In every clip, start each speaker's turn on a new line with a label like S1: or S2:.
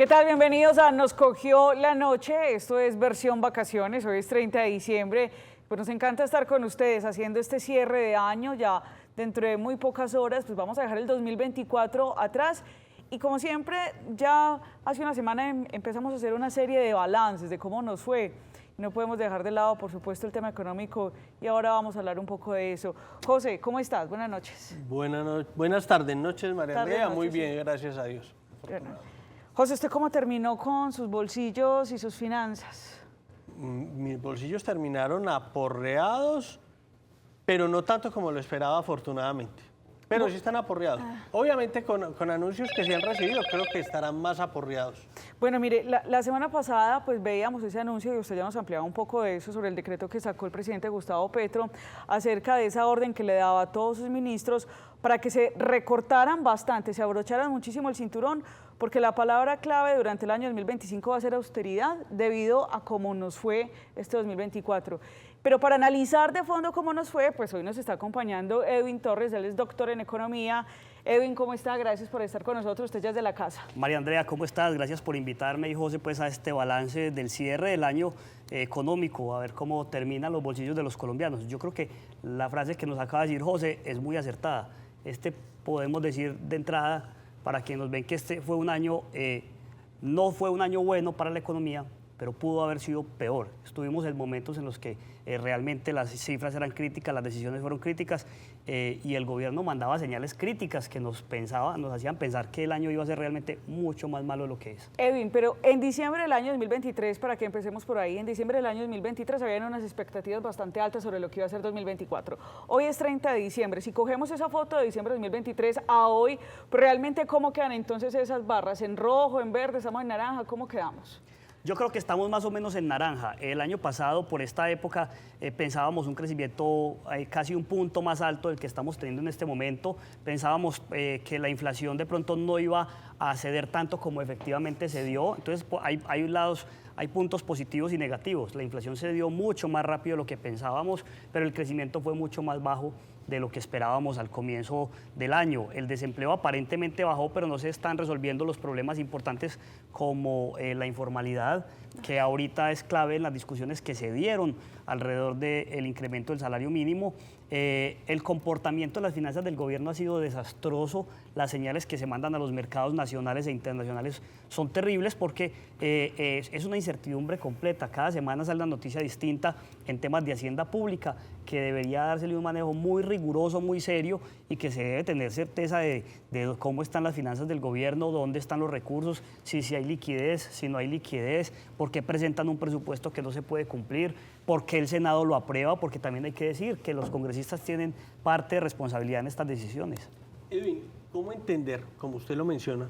S1: ¿Qué tal? Bienvenidos a Nos Cogió la Noche. Esto es versión vacaciones. Hoy es 30 de diciembre. Pues nos encanta estar con ustedes haciendo este cierre de año. Ya dentro de muy pocas horas pues vamos a dejar el 2024 atrás. Y como siempre, ya hace una semana empezamos a hacer una serie de balances de cómo nos fue. No podemos dejar de lado, por supuesto, el tema económico y ahora vamos a hablar un poco de eso. José, ¿cómo estás? Buenas noches.
S2: Buenas tardes, noches, María Andrea. Muy bien,
S1: sí.
S2: Gracias a Dios.
S1: José, ¿usted cómo terminó con sus bolsillos y sus finanzas?
S2: Mis bolsillos terminaron aporreados, pero no tanto como lo esperaba, afortunadamente. Pero sí están aporreados. Obviamente con anuncios que se han recibido, creo que estarán más aporreados.
S1: Bueno, mire, la semana pasada pues veíamos ese anuncio y usted ya nos ampliaba un poco de eso sobre el decreto que sacó el presidente Gustavo Petro acerca de esa orden que le daba a todos sus ministros para que se recortaran bastante, se abrocharan muchísimo el cinturón, porque la palabra clave durante el año 2025 va a ser austeridad debido a cómo nos fue este 2024. Pero para analizar de fondo cómo nos fue, pues hoy nos está acompañando Edwin Torres, él es doctor en economía. Edwin, ¿cómo está? Gracias por estar con nosotros, usted ya es de la casa.
S3: María Andrea, ¿cómo estás? Gracias por invitarme y José pues a este balance del cierre del año económico, a ver cómo terminan los bolsillos de los colombianos. Yo creo que la frase que nos acaba de decir José es muy acertada. Podemos decir de entrada, para quienes nos ven, que este fue un año, no fue un año bueno para la economía, pero pudo haber sido peor. Estuvimos en momentos en los que realmente las cifras eran críticas, las decisiones fueron críticas y el gobierno mandaba señales críticas que nos hacían pensar que el año iba a ser realmente mucho más malo de lo que es.
S1: Edwin, pero en diciembre del año 2023, para que empecemos por ahí, en diciembre del año 2023 habían unas expectativas bastante altas sobre lo que iba a ser 2024. Hoy es 30 de diciembre. Si cogemos esa foto de diciembre de 2023 a hoy, pues realmente ¿cómo quedan entonces esas barras? ¿En rojo, en verde, estamos en naranja? ¿Cómo quedamos?
S3: Yo creo que estamos más o menos en naranja. El año pasado, por esta época, pensábamos un crecimiento casi un punto más alto del que estamos teniendo en este momento. Pensábamos que la inflación de pronto no iba a ceder tanto como efectivamente se dio. Entonces, hay puntos positivos y negativos. La inflación se dio mucho más rápido de lo que pensábamos, pero el crecimiento fue mucho más bajo de lo que esperábamos al comienzo del año. El desempleo aparentemente bajó, pero no se están resolviendo los problemas importantes como la informalidad, que ahorita es clave en las discusiones que se dieron alrededor del incremento del salario mínimo. El comportamiento de las finanzas del gobierno ha sido desastroso. Las señales que se mandan a los mercados nacionales e internacionales son terribles porque es una incertidumbre completa. Cada semana sale una noticia distinta en temas de hacienda pública que debería dársele un manejo muy riguroso, muy serio y que se debe tener certeza de cómo están las finanzas del gobierno, dónde están los recursos, si hay liquidez, si no hay liquidez, por qué presentan un presupuesto que no se puede cumplir, por qué el Senado lo aprueba, porque también hay que decir que los congresistas tienen parte de responsabilidad en estas decisiones.
S2: Edwin, ¿cómo entender, como usted lo menciona,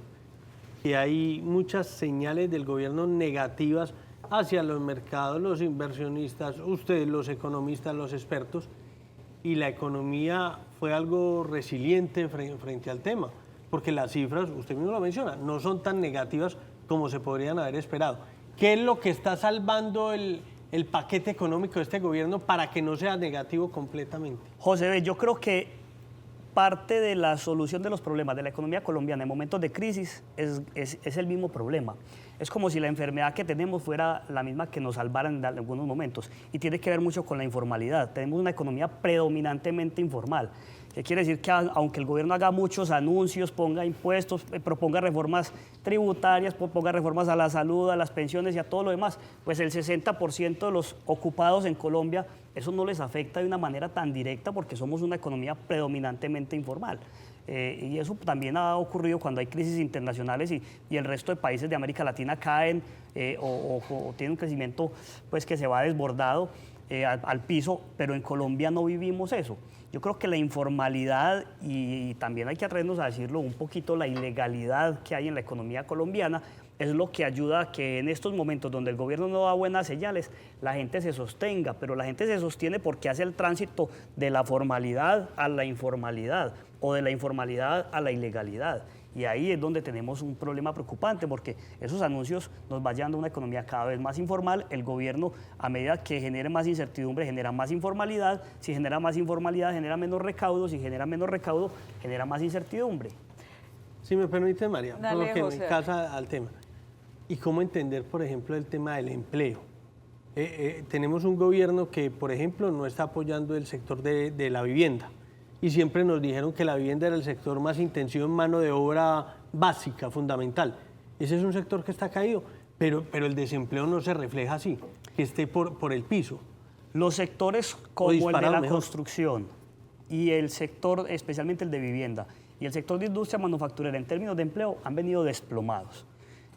S2: que hay muchas señales del gobierno negativas hacia los mercados, los inversionistas, ustedes, los economistas, los expertos, y la economía fue algo resiliente frente al tema? Porque las cifras, usted mismo lo menciona, no son tan negativas como se podrían haber esperado. ¿Qué es lo que está salvando el paquete económico de este gobierno para que no sea negativo completamente?
S3: José, yo creo que parte de la solución de los problemas de la economía colombiana en momentos de crisis es el mismo problema. Es como si la enfermedad que tenemos fuera la misma que nos salvara en algunos momentos y tiene que ver mucho con la informalidad. Tenemos una economía predominantemente informal. ¿Qué quiere decir? Que aunque el gobierno haga muchos anuncios, ponga impuestos, proponga reformas tributarias, proponga reformas a la salud, a las pensiones y a todo lo demás, pues el 60% de los ocupados en Colombia, eso no les afecta de una manera tan directa porque somos una economía predominantemente informal. Y eso también ha ocurrido cuando hay crisis internacionales y el resto de países de América Latina caen o tienen un crecimiento pues, que se va desbordado al piso, pero en Colombia no vivimos eso. Yo creo que la informalidad y también hay que atrevernos a decirlo un poquito, la ilegalidad que hay en la economía colombiana es lo que ayuda a que en estos momentos donde el gobierno no da buenas señales, la gente se sostenga, pero la gente se sostiene porque hace el tránsito de la formalidad a la informalidad o de la informalidad a la ilegalidad. Y ahí es donde tenemos un problema preocupante porque esos anuncios nos van llevando a una economía cada vez más informal. El gobierno, a medida que genere más incertidumbre, genera más informalidad. Si genera más informalidad, genera menos recaudo. Si genera menos recaudo, genera más incertidumbre.
S2: Si me permite, María,
S1: Dale,
S2: porque
S1: José.
S2: me casa al tema. ¿Y cómo entender, por ejemplo, el tema del empleo? Tenemos un gobierno que, por ejemplo, no está apoyando el sector de la vivienda. Y siempre nos dijeron que la vivienda era el sector más intensivo en mano de obra básica, fundamental. Ese es un sector que está caído, pero el desempleo no se refleja así, que esté por el piso.
S3: Los sectores como el de la construcción y el sector, especialmente el de vivienda, y el sector de industria manufacturera en términos de empleo han venido desplomados.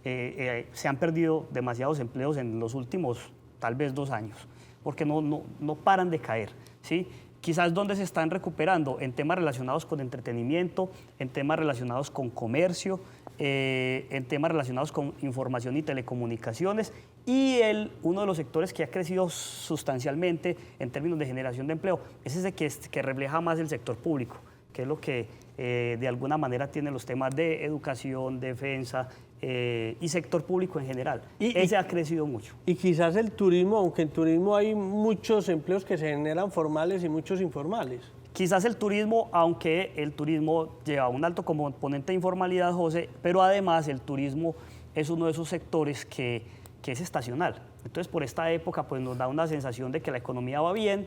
S3: Se han perdido demasiados empleos en los últimos, tal vez 2 años, porque no paran de caer, ¿sí? Quizás donde se están recuperando en temas relacionados con entretenimiento, en temas relacionados con comercio, en temas relacionados con información y telecomunicaciones, y uno de los sectores que ha crecido sustancialmente en términos de generación de empleo es ese que refleja más el sector público, que es lo que de alguna manera tiene los temas de educación, defensa y sector público en general. Ese ha crecido mucho.
S2: Y quizás el turismo, aunque en turismo hay muchos empleos que se generan formales y muchos informales.
S3: Quizás el turismo, aunque el turismo lleva un alto componente de informalidad, José, pero además el turismo es uno de esos sectores que es estacional. Entonces, por esta época, pues nos da una sensación de que la economía va bien,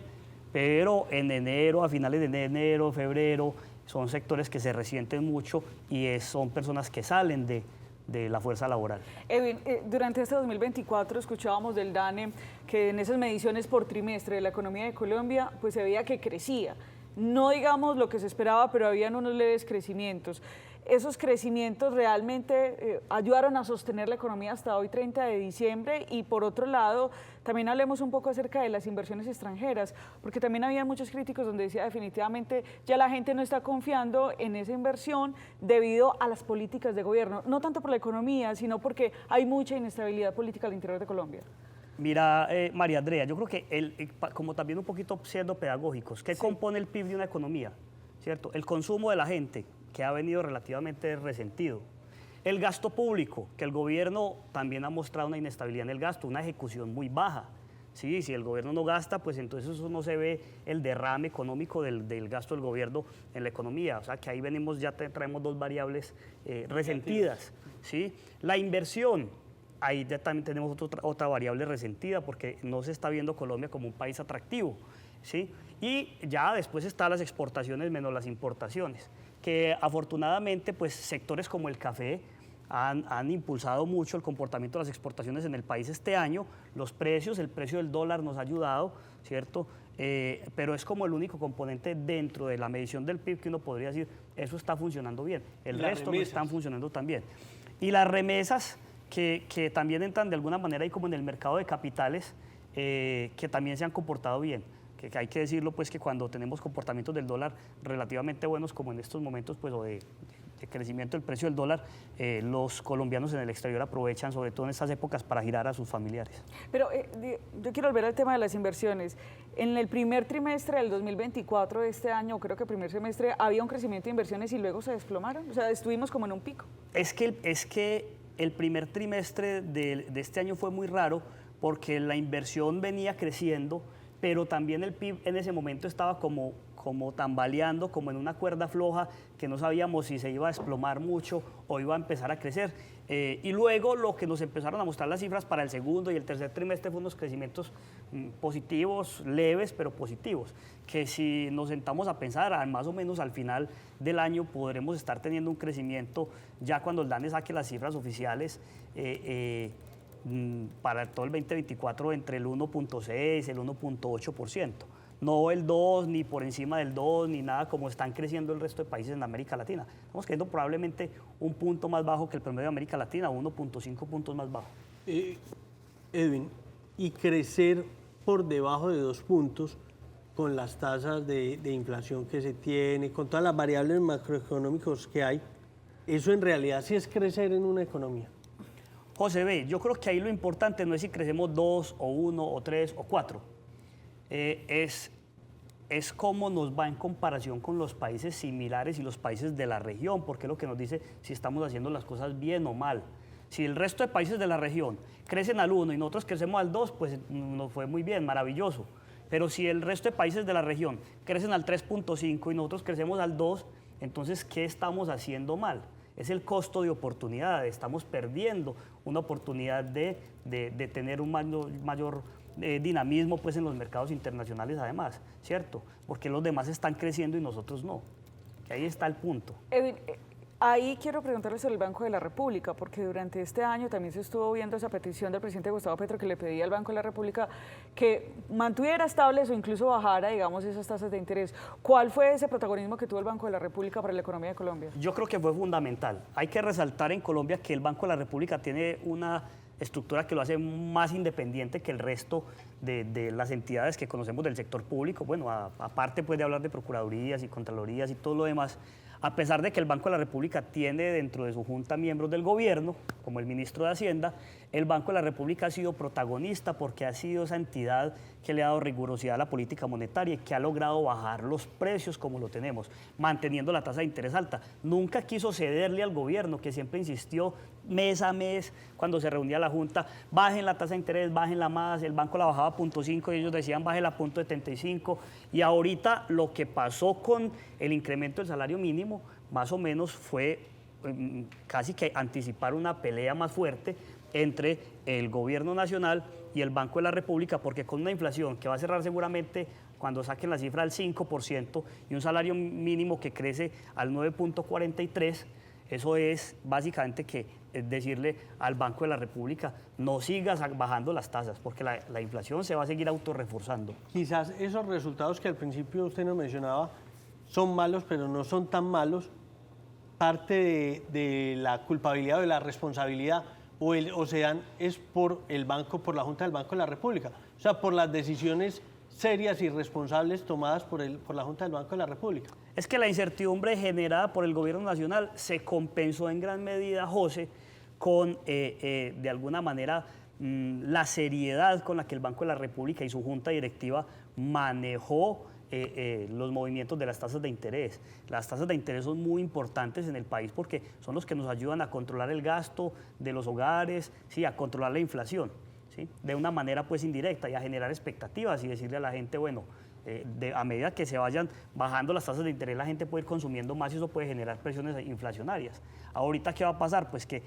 S3: pero en enero, a finales de enero, febrero, son sectores que se resienten mucho y son personas que salen de la fuerza laboral.
S1: Edwin, durante este 2024 escuchábamos del DANE que en esas mediciones por trimestre de la economía de Colombia pues se veía que crecía. No digamos lo que se esperaba, pero habían unos leves crecimientos. Esos crecimientos realmente ayudaron a sostener la economía hasta hoy, 30 de diciembre, y por otro lado, también hablemos un poco acerca de las inversiones extranjeras, porque también había muchos críticos donde decía definitivamente ya la gente no está confiando en esa inversión debido a las políticas de gobierno, no tanto por la economía, sino porque hay mucha inestabilidad política al interior de Colombia.
S3: Mira, María Andrea, yo creo que como también un poquito siendo pedagógicos, ¿qué compone el PIB de una economía? ¿Cierto? El consumo de la gente, que ha venido relativamente resentido. El gasto público, que el gobierno también ha mostrado una inestabilidad en el gasto, una ejecución muy baja. ¿Sí? Si el gobierno no gasta, pues entonces eso no se ve el derrame económico del gasto del gobierno en la economía. O sea que ahí venimos, ya traemos 2 variables resentidas. ¿Sí? La inversión, ahí ya también tenemos otra variable resentida porque no se está viendo Colombia como un país atractivo. ¿Sí? Y ya después están las exportaciones menos las importaciones, que afortunadamente pues sectores como el café han impulsado mucho el comportamiento de las exportaciones en el país este año. Los precios, el precio del dólar nos ha ayudado, ¿cierto? Pero es como el único componente dentro de la medición del PIB que uno podría decir, eso está funcionando bien. El resto no están funcionando tan bien. Y las remesas, que también entran de alguna manera ahí como en el mercado de capitales, que también se han comportado bien. Que hay que decirlo, pues, que cuando tenemos comportamientos del dólar relativamente buenos, como en estos momentos, pues, o de crecimiento del precio del dólar, los colombianos en el exterior aprovechan, sobre todo en estas épocas, para girar a sus familiares.
S1: Pero yo quiero volver al tema de las inversiones. En el primer trimestre del 2024 de este año, creo que el primer semestre, había un crecimiento de inversiones y luego se desplomaron. O sea, estuvimos como en un pico.
S3: Es que el primer trimestre de este año fue muy raro porque la inversión venía creciendo, pero también el PIB en ese momento estaba como tambaleando, como en una cuerda floja, que no sabíamos si se iba a desplomar mucho o iba a empezar a crecer. Y luego lo que nos empezaron a mostrar las cifras para el segundo y el tercer trimestre fueron unos crecimientos positivos, leves, pero positivos, que si nos sentamos a pensar, más o menos al final del año podremos estar teniendo un crecimiento, ya cuando el DANE saque las cifras oficiales, para todo el 2024 entre el 1.6 y el 1.8%. No el 2, ni por encima del 2, ni nada como están creciendo el resto de países en América Latina. Estamos creciendo probablemente un punto más bajo que el promedio de América Latina, 1.5 puntos más bajo.
S2: Edwin, y crecer por debajo de 2 puntos con las tasas de inflación que se tiene, con todas las variables macroeconómicas que hay, eso en realidad sí es crecer en una economía.
S3: José B., yo creo que ahí lo importante no es si crecemos 2 o 1 o 3 o 4. Es cómo nos va en comparación con los países similares y los países de la región, porque es lo que nos dice si estamos haciendo las cosas bien o mal. Si el resto de países de la región crecen al 1 y nosotros crecemos al 2, pues nos fue muy bien, maravilloso. Pero si el resto de países de la región crecen al 3.5 y nosotros crecemos al 2, entonces, ¿qué estamos haciendo mal? es el costo de oportunidad. Estamos perdiendo una oportunidad de tener un mayor dinamismo pues, en los mercados internacionales además, ¿cierto? Porque los demás están creciendo y nosotros no. Que ahí está el punto.
S1: Edwin, ahí quiero preguntarle sobre el Banco de la República, porque durante este año también se estuvo viendo esa petición del presidente Gustavo Petro que le pedía al Banco de la República que mantuviera estables o incluso bajara, digamos, esas tasas de interés. ¿Cuál fue ese protagonismo que tuvo el Banco de la República para la economía de Colombia?
S3: Yo creo que fue fundamental. Hay que resaltar en Colombia que el Banco de la República tiene una estructura que lo hace más independiente que el resto de las entidades que conocemos del sector público. Bueno, aparte pues, de hablar de procuradurías y contralorías y todo lo demás, a pesar de que el Banco de la República tiene dentro de su junta miembros del gobierno, como el ministro de Hacienda, el Banco de la República ha sido protagonista porque ha sido esa entidad que le ha dado rigurosidad a la política monetaria y que ha logrado bajar los precios como lo tenemos, manteniendo la tasa de interés alta. Nunca quiso cederle al gobierno, que siempre insistió mes a mes, cuando se reunía la Junta, bajen la tasa de interés, bájenla más, el banco la bajaba a 0.5 y ellos decían bájenla a 0.75, y ahorita lo que pasó con el incremento del salario mínimo, más o menos fue casi que anticipar una pelea más fuerte entre el gobierno nacional y el Banco de la República, porque con una inflación que va a cerrar seguramente cuando saquen la cifra al 5% y un salario mínimo que crece al 9.43%, eso es básicamente que decirle al Banco de la República no sigas bajando las tasas porque la inflación se va a seguir autorreforzando.
S2: Quizás esos resultados que al principio usted nos mencionaba son malos, pero no son tan malos. Parte de la culpabilidad o de la responsabilidad o sea, es por el banco, por la Junta del Banco de la República. O sea, por las decisiones serias y responsables tomadas por la Junta del Banco de la República.
S3: Es que la incertidumbre generada por el gobierno nacional se compensó en gran medida, José, con, de alguna manera, la seriedad con la que el Banco de la República y su junta directiva manejó los movimientos de las tasas de interés. Las tasas de interés son muy importantes en el país porque son los que nos ayudan a controlar el gasto de los hogares, ¿sí? A controlar la inflación, ¿sí? De una manera pues indirecta y a generar expectativas y decirle a la gente, bueno, a medida que se vayan bajando las tasas de interés, la gente puede ir consumiendo más y eso puede generar presiones inflacionarias. Ahorita, ¿qué va a pasar? Pues que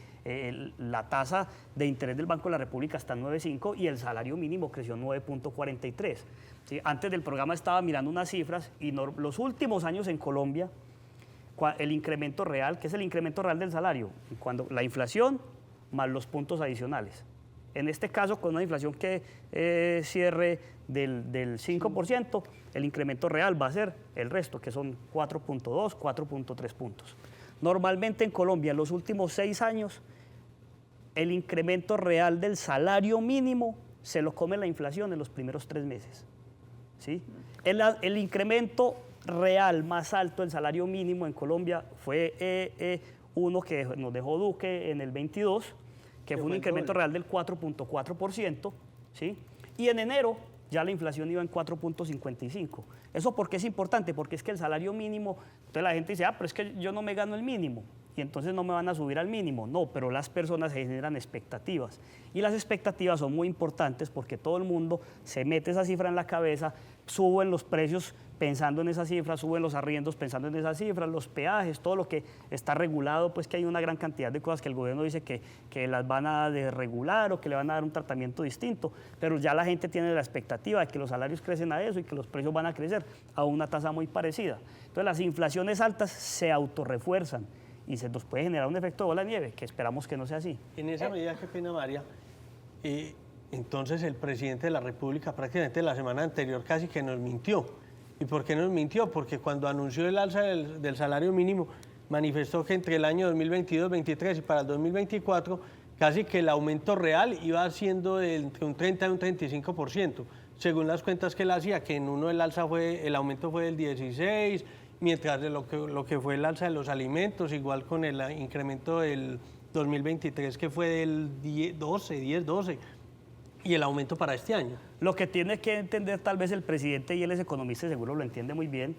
S3: la tasa de interés del Banco de la República está en 9.5 y el salario mínimo creció 9.43. ¿Sí? Antes del programa estaba mirando unas cifras y los últimos años en Colombia, el incremento real, ¿qué es el incremento real del salario? Cuando la inflación más los puntos adicionales. En este caso, con una inflación que cierre del 5%, el incremento real va a ser el resto, que son 4.2, 4.3 puntos. Normalmente en Colombia, en los últimos 6 años, el incremento real del salario mínimo se lo come la inflación en los primeros 3 meses. ¿Sí? El incremento real más alto del salario mínimo en Colombia fue uno que nos dejó Duque en el 22, que fue un incremento real del 4.4%, ¿sí? Y en enero ya la inflación iba en 4.55. ¿Eso por qué es importante? Porque es que el salario mínimo, entonces la gente dice, pero es que yo no me gano el mínimo y entonces no me van a subir al mínimo. No, pero las personas generan expectativas y las expectativas son muy importantes porque todo el mundo se mete esa cifra en la cabeza, suben los precios pensando en esa cifra, suben los arriendos pensando en esa cifra, los peajes, todo lo que está regulado, pues que hay una gran cantidad de cosas que el gobierno dice que las van a desregular o que le van a dar un tratamiento distinto, pero ya la gente tiene la expectativa de que los salarios crecen a eso y que los precios van a crecer a una tasa muy parecida. Entonces las inflaciones altas se autorrefuerzan y se nos puede generar un efecto de bola de nieve, que esperamos que no sea así.
S2: En esa medida, qué pena, María, entonces el presidente de la República prácticamente la semana anterior casi que nos mintió. ¿Y por qué nos mintió? Porque cuando anunció el alza del salario mínimo, manifestó que entre el año 2022-23 y para el 2024, casi que el aumento real iba siendo entre un 30 y un 35%, según las cuentas que él hacía, que en uno el aumento fue del 16%, mientras de lo que fue el alza de los alimentos, igual con el incremento del 2023, que fue del 10-12%. Y el aumento para este año.
S3: Lo que tiene que entender tal vez el presidente, y él es economista y seguro lo entiende muy bien,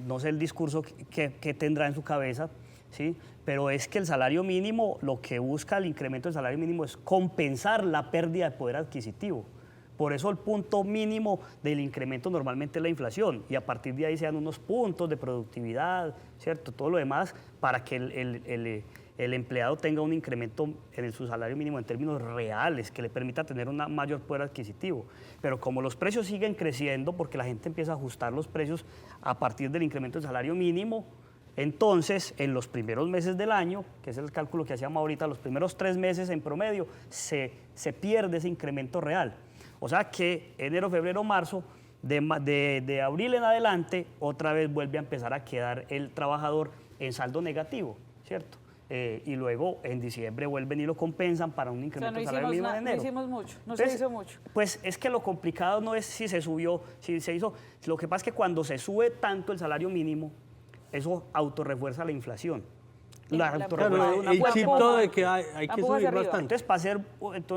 S3: no sé el discurso que tendrá en su cabeza, ¿sí? Pero es que el salario mínimo, lo que busca el incremento del salario mínimo es compensar la pérdida de poder adquisitivo. Por eso el punto mínimo del incremento normalmente es la inflación y a partir de ahí se dan unos puntos de productividad, ¿cierto? Todo lo demás para que el empleado tenga un incremento en su salario mínimo en términos reales que le permita tener un mayor poder adquisitivo. Pero como los precios siguen creciendo porque la gente empieza a ajustar los precios a partir del incremento del salario mínimo, entonces, en los primeros meses del año, que es el cálculo que hacíamos ahorita, los primeros 3 meses en promedio, se pierde ese incremento real. O sea que enero, febrero, marzo, de abril en adelante, otra vez vuelve a empezar a quedar el trabajador en saldo negativo, ¿cierto? Y luego en diciembre vuelven y lo compensan para un incremento del salario mínimo en enero.
S1: No hicimos mucho,
S3: Entonces,
S1: se hizo mucho.
S3: Pues es que lo complicado no es si se subió, si se hizo. Lo que pasa es que cuando se sube tanto el salario mínimo, eso autorrefuerza la inflación.
S2: Claro, el chip todo de que hay que subir bastante.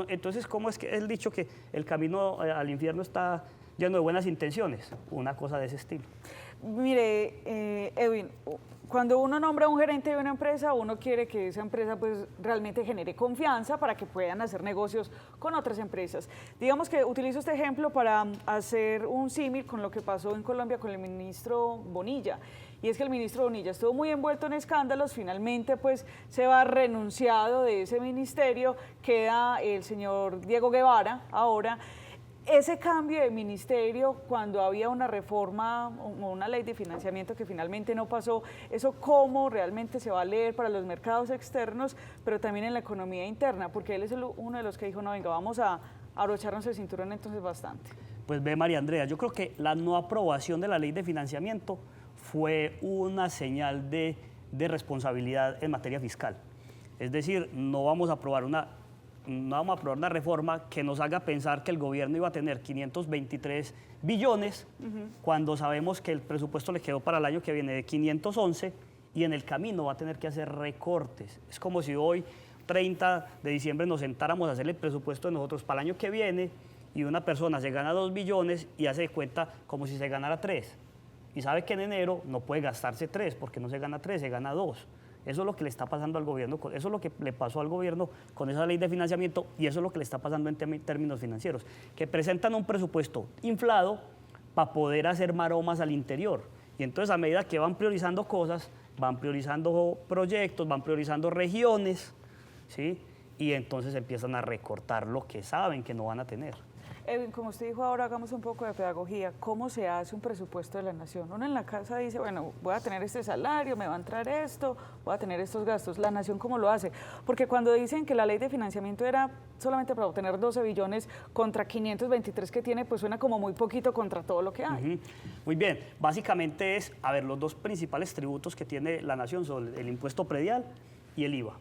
S3: Entonces, ¿cómo es que el dicho que el camino al infierno está lleno de buenas intenciones? Una cosa de ese estilo.
S1: Mire, Edwin, cuando uno nombra a un gerente de una empresa, uno quiere que esa empresa pues realmente genere confianza para que puedan hacer negocios con otras empresas. Digamos que utilizo este ejemplo para hacer un símil con lo que pasó en Colombia con el ministro Bonilla. Y es que el ministro Bonilla estuvo muy envuelto en escándalos, finalmente pues se va renunciado de ese ministerio, queda el señor Diego Guevara ahora. Ese cambio de ministerio, cuando había una reforma o una ley de financiamiento que finalmente no pasó, ¿eso cómo realmente se va a leer para los mercados externos, pero también en la economía interna? Porque él es uno de los que dijo, no, venga, vamos a abrocharnos el cinturón entonces bastante.
S3: Pues ve, María Andrea, yo creo que la no aprobación de la ley de financiamiento fue una señal de responsabilidad en materia fiscal. Es decir, no vamos a aprobar una reforma que nos haga pensar que el gobierno iba a tener 523 billones cuando sabemos que el presupuesto le quedó para el año que viene de 511 y en el camino va a tener que hacer recortes. Es como si hoy, 30 de diciembre, nos sentáramos a hacer el presupuesto de nosotros para el año que viene y una persona se gana 2 billones y hace de cuenta como si se ganara 3. Y sabe que en enero no puede gastarse 3 porque no se gana 3, se gana 2. Eso es lo que le está pasando al gobierno, eso es lo que le pasó al gobierno con esa ley de financiamiento y eso es lo que le está pasando en términos financieros, que presentan un presupuesto inflado para poder hacer maromas al interior. Y entonces a medida que van priorizando cosas, van priorizando proyectos, van priorizando regiones, ¿sí? Y entonces empiezan a recortar lo que saben que no van a tener.
S1: Edwin, como usted dijo ahora, hagamos un poco de pedagogía. ¿Cómo se hace un presupuesto de la nación? Uno en la casa dice, bueno, voy a tener este salario, me va a entrar esto, voy a tener estos gastos. ¿La nación cómo lo hace? Porque cuando dicen que la ley de financiamiento era solamente para obtener 12 billones contra 523 que tiene, pues suena como muy poquito contra todo lo que hay.
S3: Muy bien, básicamente es, a ver, los dos principales tributos que tiene la nación son el impuesto predial y el IVA,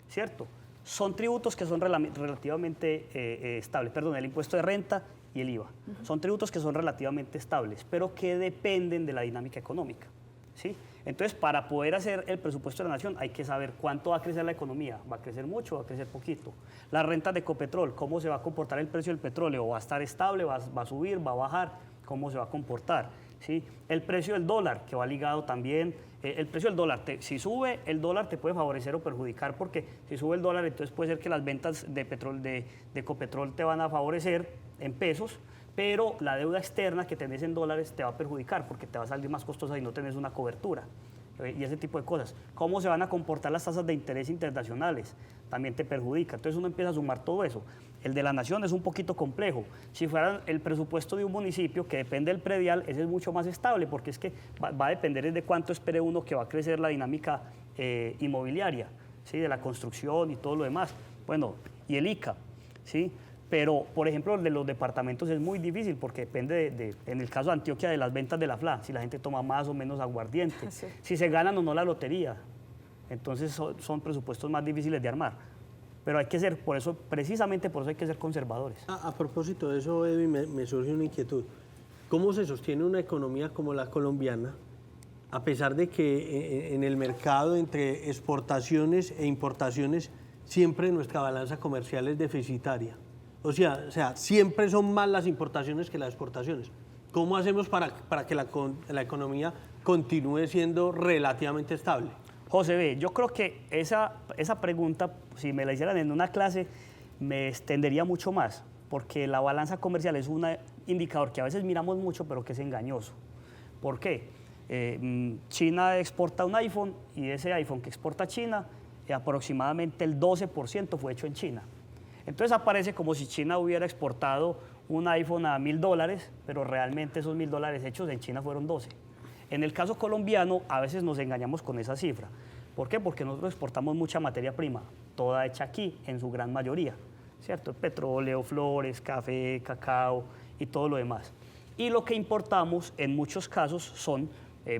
S3: ¿cierto? Son tributos que son relativamente estables, perdón, el impuesto de renta y el IVA. Son tributos que son relativamente estables, pero que dependen de la dinámica económica, ¿sí? Entonces, para poder hacer el presupuesto de la nación hay que saber cuánto va a crecer la economía. ¿Va a crecer mucho o va a crecer poquito? Las rentas de Ecopetrol, ¿cómo se va a comportar el precio del petróleo? ¿Va a estar estable? ¿Va a subir? ¿Va a bajar? ¿Cómo se va a comportar? ¿Sí? El precio del dólar, que va ligado también, el precio del dólar, si sube el dólar te puede favorecer o perjudicar, porque si sube el dólar entonces puede ser que las ventas de Ecopetrol te van a favorecer en pesos, pero la deuda externa que tenés en dólares te va a perjudicar porque te va a salir más costosa y no tenés una cobertura. Y ese tipo de cosas. ¿Cómo se van a comportar las tasas de interés internacionales? También te perjudica. Entonces uno empieza a sumar todo eso. El de la nación es un poquito complejo. Si fuera el presupuesto de un municipio que depende del predial, ese es mucho más estable porque es que va a depender de cuánto espere uno que va a crecer la dinámica inmobiliaria, ¿sí? De la construcción y todo lo demás. Bueno, y el ICA, ¿sí? Pero, por ejemplo, el de los departamentos es muy difícil porque depende, en el caso de Antioquia, de las ventas de la FLA, si la gente toma más o menos aguardiente,
S1: sí,
S3: si se ganan o no la lotería. Entonces son presupuestos más difíciles de armar. Pero hay que ser, precisamente por eso hay que ser conservadores.
S2: A propósito de eso, Edwin, me surge una inquietud. ¿Cómo se sostiene una economía como la colombiana, a pesar de que en el mercado entre exportaciones e importaciones siempre nuestra balanza comercial es deficitaria? O sea, siempre son más las importaciones que las exportaciones. ¿Cómo hacemos para que la economía continúe siendo relativamente estable?
S3: José B., yo creo que esa pregunta, si me la hicieran en una clase, me extendería mucho más. porque la balanza comercial es un indicador que a veces miramos mucho, pero que es engañoso. ¿Por qué? China exporta un iPhone y ese iPhone que exporta a China, aproximadamente el 12% fue hecho en China. Entonces aparece como si China hubiera exportado un iPhone a $1.000, pero realmente esos $1.000 hechos en China fueron 12. En el caso colombiano, a veces nos engañamos con esa cifra. ¿Por qué? Porque nosotros exportamos mucha materia prima, toda hecha aquí, en su gran mayoría, ¿cierto? Petróleo, flores, café, cacao y todo lo demás. Y lo que importamos en muchos casos son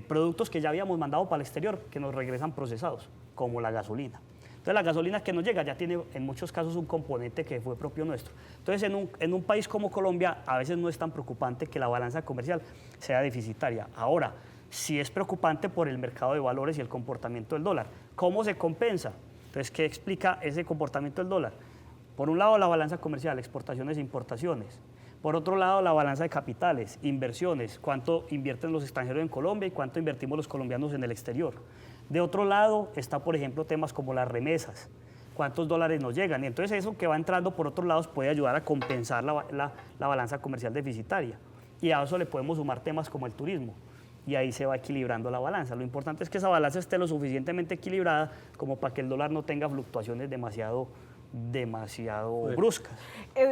S3: productos que ya habíamos mandado para el exterior, que nos regresan procesados, como la gasolina. Entonces la gasolina que nos llega ya tiene en muchos casos un componente que fue propio nuestro. Entonces en un país como Colombia a veces no es tan preocupante que la balanza comercial sea deficitaria. Ahora, sí es preocupante por el mercado de valores y el comportamiento del dólar. ¿Cómo se compensa? Entonces, ¿qué explica ese comportamiento del dólar? Por un lado, la balanza comercial, exportaciones e importaciones. Por otro lado, la balanza de capitales, inversiones, cuánto invierten los extranjeros en Colombia y cuánto invertimos los colombianos en el exterior. De otro lado, está, por ejemplo, temas como las remesas, cuántos dólares nos llegan. Y entonces eso que va entrando por otros lados puede ayudar a compensar la balanza comercial deficitaria. Y a eso le podemos sumar temas como el turismo. Y ahí se va equilibrando la balanza. Lo importante es que esa balanza esté lo suficientemente equilibrada como para que el dólar no tenga fluctuaciones demasiado bruscas.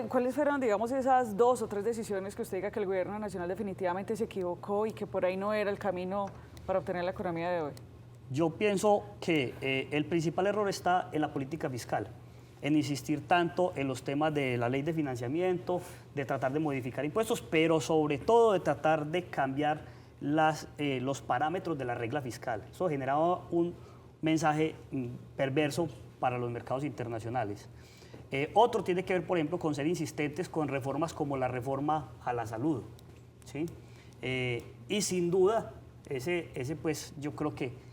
S1: ¿Cuáles fueron, digamos, esas 2 o 3 decisiones que usted diga que el gobierno nacional definitivamente se equivocó y que por ahí no era el camino para obtener la economía de hoy?
S3: Yo pienso que el principal error está en la política fiscal, en insistir tanto en los temas de la ley de financiamiento, de tratar de modificar impuestos, pero sobre todo de tratar de cambiar los parámetros de la regla fiscal. Eso generaba un mensaje perverso para los mercados internacionales. Otro tiene que ver, por ejemplo, con ser insistentes con reformas como la reforma a la salud, ¿sí? Y sin duda, pues yo creo que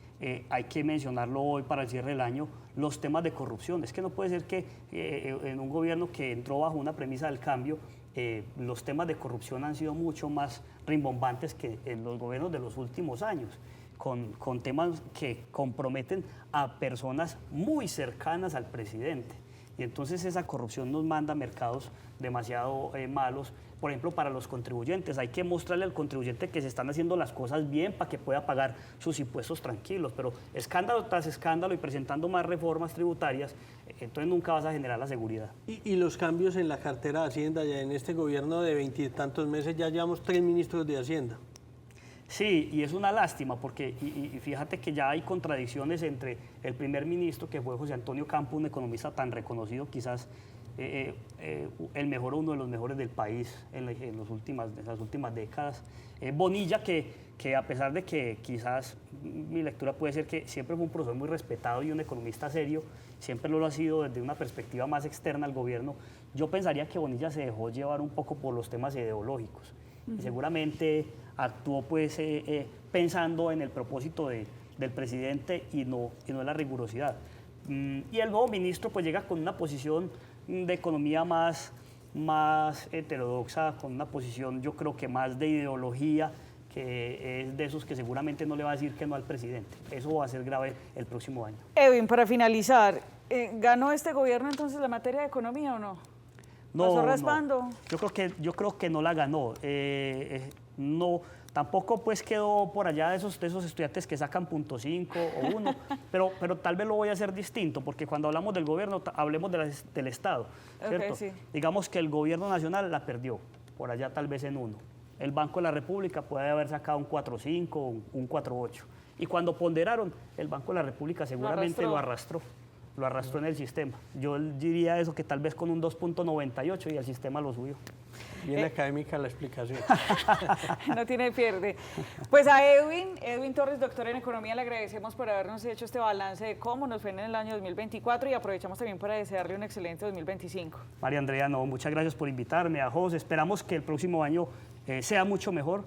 S3: hay que mencionarlo hoy para el cierre del año, los temas de corrupción. Es que no puede ser que en un gobierno que entró bajo una premisa del cambio, los temas de corrupción han sido mucho más rimbombantes que en los gobiernos de los últimos años, con temas que comprometen a personas muy cercanas al presidente. Y entonces esa corrupción nos manda a mercados demasiado malos. Por ejemplo, para los contribuyentes, hay que mostrarle al contribuyente que se están haciendo las cosas bien para que pueda pagar sus impuestos tranquilos, pero escándalo tras escándalo y presentando más reformas tributarias, entonces nunca vas a generar la seguridad.
S2: Y los cambios en la cartera de Hacienda, ya en este gobierno de 20 y tantos meses ya llevamos 3 ministros de Hacienda.
S3: Sí, y es una lástima porque y fíjate que ya hay contradicciones entre el primer ministro, que fue José Antonio Campo, un economista tan reconocido, quizás el mejor, uno de los mejores del país en las últimas décadas. Bonilla, que a pesar de que quizás mi lectura puede ser que siempre fue un profesor muy respetado y un economista serio, siempre lo ha sido desde una perspectiva más externa al gobierno, yo pensaría que Bonilla se dejó llevar un poco por los temas ideológicos. Y seguramente actuó pues pensando en el propósito del presidente y no en la rigurosidad. Y el nuevo ministro pues llega con una posición de economía más heterodoxa, con una posición yo creo que más de ideología, que es de esos que seguramente no le va a decir que no al presidente. Eso va a ser grave el próximo año.
S1: Edwin, para finalizar, ¿ganó este gobierno entonces la materia de economía o no? ¿Pasó raspando?
S3: No. Yo creo que no la ganó. No, tampoco pues quedó por allá de esos estudiantes que sacan .5 o 1, pero tal vez lo voy a hacer distinto, porque cuando hablamos del gobierno, hablemos del Estado, ¿cierto?
S1: Okay, sí.
S3: Digamos que el gobierno nacional la perdió, por allá tal vez en 1. El Banco de la República puede haber sacado un 4.5 o un 4.8. Y cuando ponderaron, el Banco de la República seguramente lo arrastró en el sistema. Yo diría eso, que tal vez con un 2.98 y el sistema lo subió.
S2: Bien académica la explicación.
S1: No tiene pierde. Pues a Edwin Torres, doctor en Economía, le agradecemos por habernos hecho este balance de cómo nos fue en el año 2024 y aprovechamos también para desearle un excelente 2025.
S3: María Andrea, muchas gracias por invitarme. A José, esperamos que el próximo año sea mucho mejor.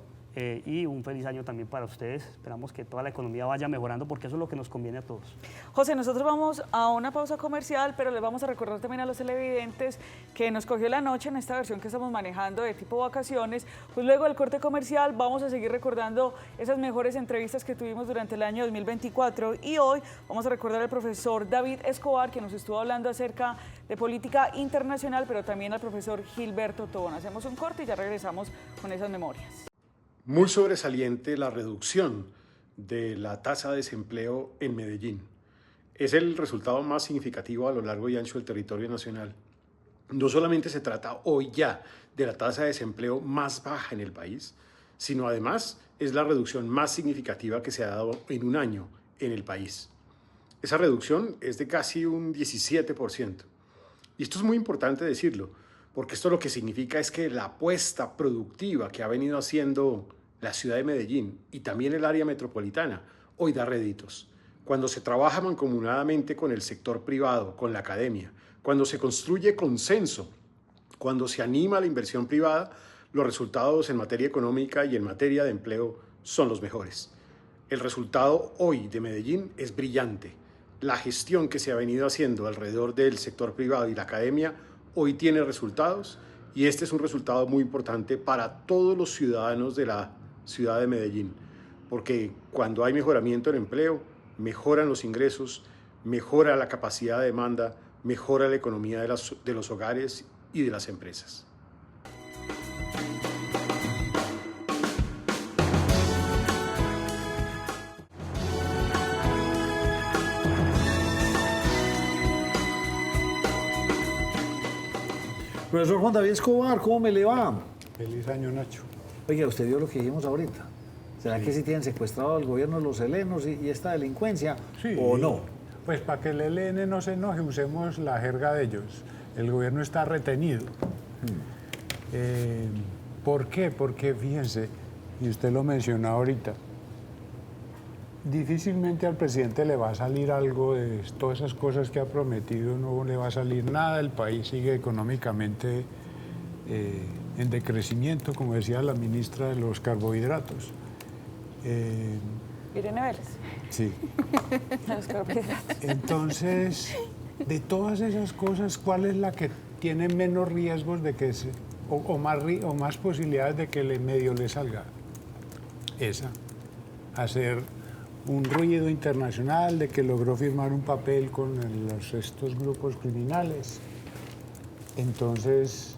S3: y un feliz año también para ustedes. Esperamos que toda la economía vaya mejorando porque eso es lo que nos conviene a todos.
S1: José, nosotros vamos a una pausa comercial, pero les vamos a recordar también a los televidentes que nos cogió la noche en esta versión que estamos manejando de tipo vacaciones. Pues luego del corte comercial vamos a seguir recordando esas mejores entrevistas que tuvimos durante el año 2024 y hoy vamos a recordar al profesor David Escobar, que nos estuvo hablando acerca de política internacional, pero también al profesor Gilberto Tobón. Hacemos un corte y ya regresamos con esas memorias.
S4: Muy sobresaliente la reducción de la tasa de desempleo en Medellín. Es el resultado más significativo a lo largo y ancho del territorio nacional. No solamente se trata hoy ya de la tasa de desempleo más baja en el país, sino además es la reducción más significativa que se ha dado en un año en el país. Esa reducción es de casi un 17%. Y esto es muy importante decirlo, porque esto lo que significa es que la apuesta productiva que ha venido haciendo la ciudad de Medellín y también el área metropolitana hoy da réditos. Cuando se trabaja mancomunadamente con el sector privado, con la academia, cuando se construye consenso, cuando se anima la inversión privada, los resultados en materia económica y en materia de empleo son los mejores. El resultado hoy de Medellín es brillante. La gestión que se ha venido haciendo alrededor del sector privado y la academia hoy tiene resultados y este es un resultado muy importante para todos los ciudadanos de la ciudad de Medellín, porque cuando hay mejoramiento en empleo, mejoran los ingresos, mejora la capacidad de demanda, mejora la economía de los hogares y de las empresas.
S5: Profesor Juan David Escobar, ¿cómo me le va?
S6: Feliz año, Nacho.
S5: Oiga, usted vio lo que dijimos ahorita. ¿Será que sí tienen secuestrado al gobierno los helenos y esta delincuencia o no?
S6: Pues para que el ELN no se enoje, usemos la jerga de ellos. El gobierno está retenido. ¿Por qué? Porque fíjense, y usted lo mencionó ahorita, difícilmente al presidente le va a salir algo de todas esas cosas que ha prometido, no le va a salir nada, el país sigue económicamente en decrecimiento, como decía la ministra de los carbohidratos.
S1: Irene Vélez.
S6: Sí.
S1: Los carbohidratos.
S6: Entonces, de todas esas cosas, ¿cuál es la que tiene menos riesgos de que o más posibilidades de que medio le salga? Esa. Hacer un ruido internacional de que logró firmar un papel con estos grupos criminales. Entonces,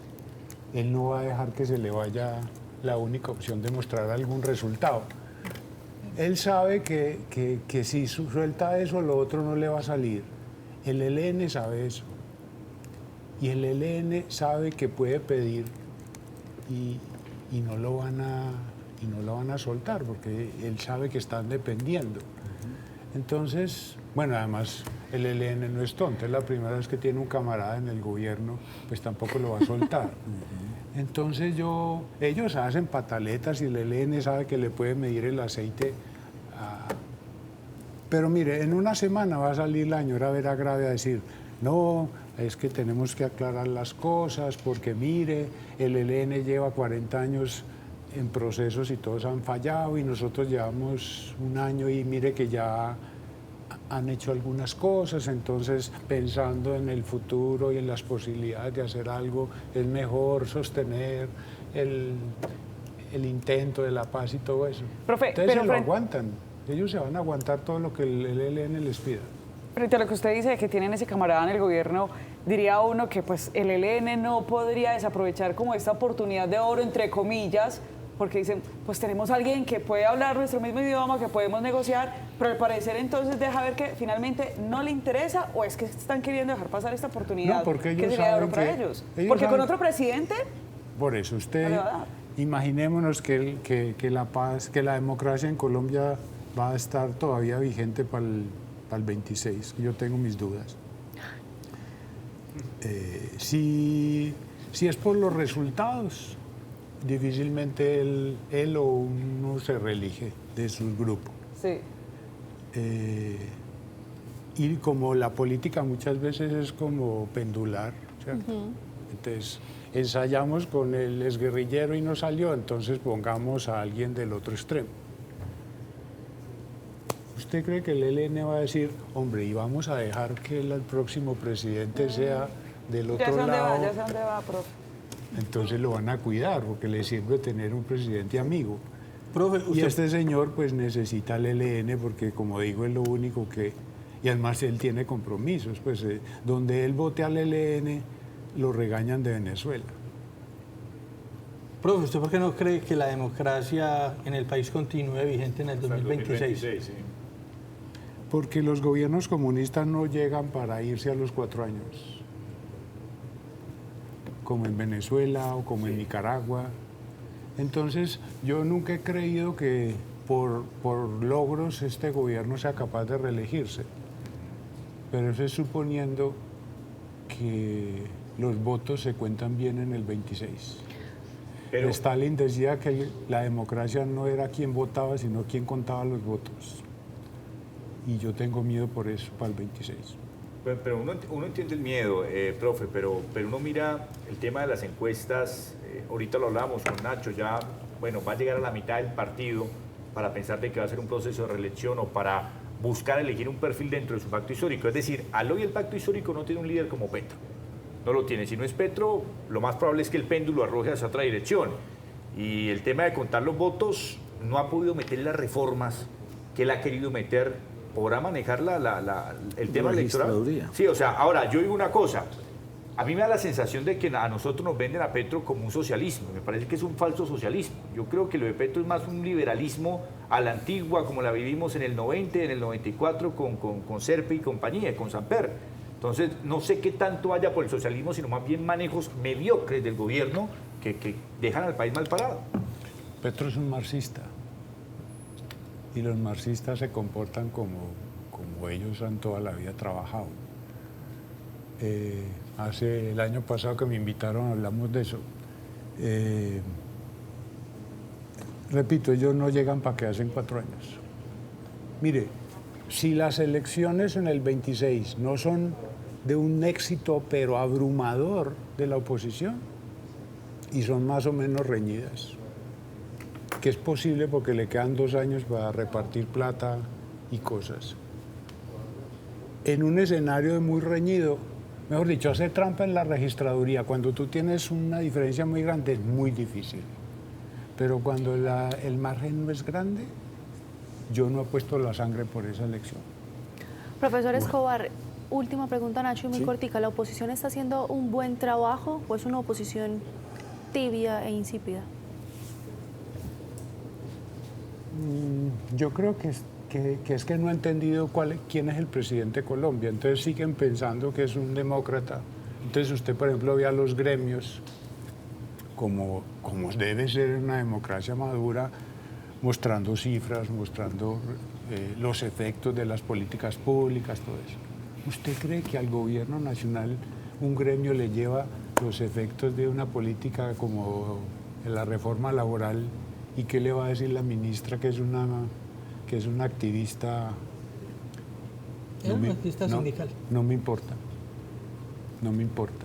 S6: él no va a dejar que se le vaya la única opción de mostrar algún resultado. Él sabe que si suelta eso, lo otro no le va a salir. El ELN sabe eso. Y el ELN sabe que puede pedir y no lo van a soltar, porque él sabe que están dependiendo. Entonces, bueno, además el ELN no es tonto, es la primera vez que tiene un camarada en el gobierno, pues tampoco lo va a soltar. Entonces ellos hacen pataletas y el ELN sabe que le puede medir el aceite. Pero mire, en una semana va a salir la señora Vera Grave a decir, no, es que tenemos que aclarar las cosas, porque mire, el ELN lleva 40 años en procesos y todos han fallado y nosotros llevamos un año y mire que ya han hecho algunas cosas, entonces pensando en el futuro y en las posibilidades de hacer algo, es mejor sostener el intento de la paz y todo eso.
S1: Profe,
S6: entonces
S1: pero
S6: se lo aguantan, ellos se van a aguantar todo lo que el ELN les pida.
S1: Frente a lo que usted dice de que tienen ese camarada en el gobierno, diría uno que pues el ELN no podría desaprovechar como esta oportunidad de oro, entre comillas, porque dicen, pues tenemos a alguien que puede hablar nuestro mismo idioma, que podemos negociar, pero al parecer entonces deja ver que finalmente no le interesa o es que están queriendo dejar pasar esta oportunidad,
S6: no, porque ellos
S1: que sería de oro
S6: saben
S1: para
S6: que
S1: ellos.
S6: ellos
S1: Porque
S6: saben,
S1: con otro presidente
S6: por eso usted,
S1: no le va a dar.
S6: Imaginémonos que la paz, que la democracia en Colombia va a estar todavía vigente para el 26, yo tengo mis dudas. Si es por los resultados, difícilmente él o uno se reelige de su grupo.
S1: Sí.
S6: Y como la política muchas veces es como pendular, ¿cierto? Entonces, ensayamos con el exguerrillero y no salió, entonces pongamos a alguien del otro extremo. ¿Usted cree que el ELN va a decir, hombre, y vamos a dejar que el próximo presidente sea del otro lado?
S1: Ya sé dónde va, profe.
S6: Entonces lo van a cuidar porque le sirve tener un presidente amigo.
S2: Profe,
S6: Y este señor pues necesita el ELN porque, como digo, es lo único que... Y además él tiene compromisos, pues donde él vote al ELN lo regañan de Venezuela.
S2: profe, ¿usted por qué no cree que la democracia en el país continúe vigente en el 2026?
S7: Sí.
S6: Porque los gobiernos comunistas no llegan para irse a los 4 años, como en Venezuela o como en Nicaragua. Entonces, yo nunca he creído que por logros este gobierno sea capaz de reelegirse. Pero eso es suponiendo que los votos se cuentan bien en el 26.
S7: Pero,
S6: Stalin decía que la democracia no era quien votaba, sino quien contaba los votos. Y yo tengo miedo por eso, para el 26.
S7: pero uno entiende el miedo, profe, pero uno mira el tema de las encuestas, ahorita lo hablábamos con Nacho, ya, bueno, va a llegar a la mitad del partido para pensar de que va a ser un proceso de reelección o para buscar elegir un perfil dentro de su pacto histórico. Es decir, al hoy el pacto histórico no tiene un líder como Petro. No lo tiene. Si no es Petro, lo más probable es que el péndulo arroje hacia otra dirección. Y el tema de contar los votos no ha podido meter las reformas que él ha querido meter. ¿Podrá manejar el tema electoral? Sí, o sea, ahora, yo digo una cosa. A mí me da la sensación de que a nosotros nos venden a Petro como un socialismo. Me parece que es un falso socialismo. Yo creo que lo de Petro es más un liberalismo a la antigua, como la vivimos en el 90, en el 94, con Serpe y compañía, con Samper. Entonces, no sé qué tanto haya por el socialismo, sino más bien manejos mediocres del gobierno que dejan al país mal parado.
S6: Petro es un marxista. Y los marxistas se comportan como ellos han toda la vida trabajado. Hace el año pasado que me invitaron hablamos de eso. Repito, ellos no llegan para quedarse en 4 años. Mire, si las elecciones en el 26 no son de un éxito pero abrumador de la oposición y son más o menos reñidas, que es posible porque le quedan 2 años para repartir plata y cosas. En un escenario de muy reñido, mejor dicho, hacer trampa en la registraduría, cuando tú tienes una diferencia muy grande, es muy difícil. Pero cuando el margen no es grande, yo no he puesto la sangre por esa elección.
S8: Profesor Escobar, última pregunta, Nacho, y muy cortica. ¿La oposición está haciendo un buen trabajo o es una oposición tibia e insípida?
S6: Yo creo que es que no ha entendido quién es el presidente de Colombia, entonces siguen pensando que es un demócrata. Entonces usted, por ejemplo, ve a los gremios, como debe ser una democracia madura, mostrando cifras, mostrando los efectos de las políticas públicas, todo eso. ¿Usted cree que al gobierno nacional un gremio le lleva los efectos de una política como la reforma laboral? ¿Y qué le va a decir la ministra, que es una activista?
S2: Es una activista sindical.
S6: No me importa. No me importa.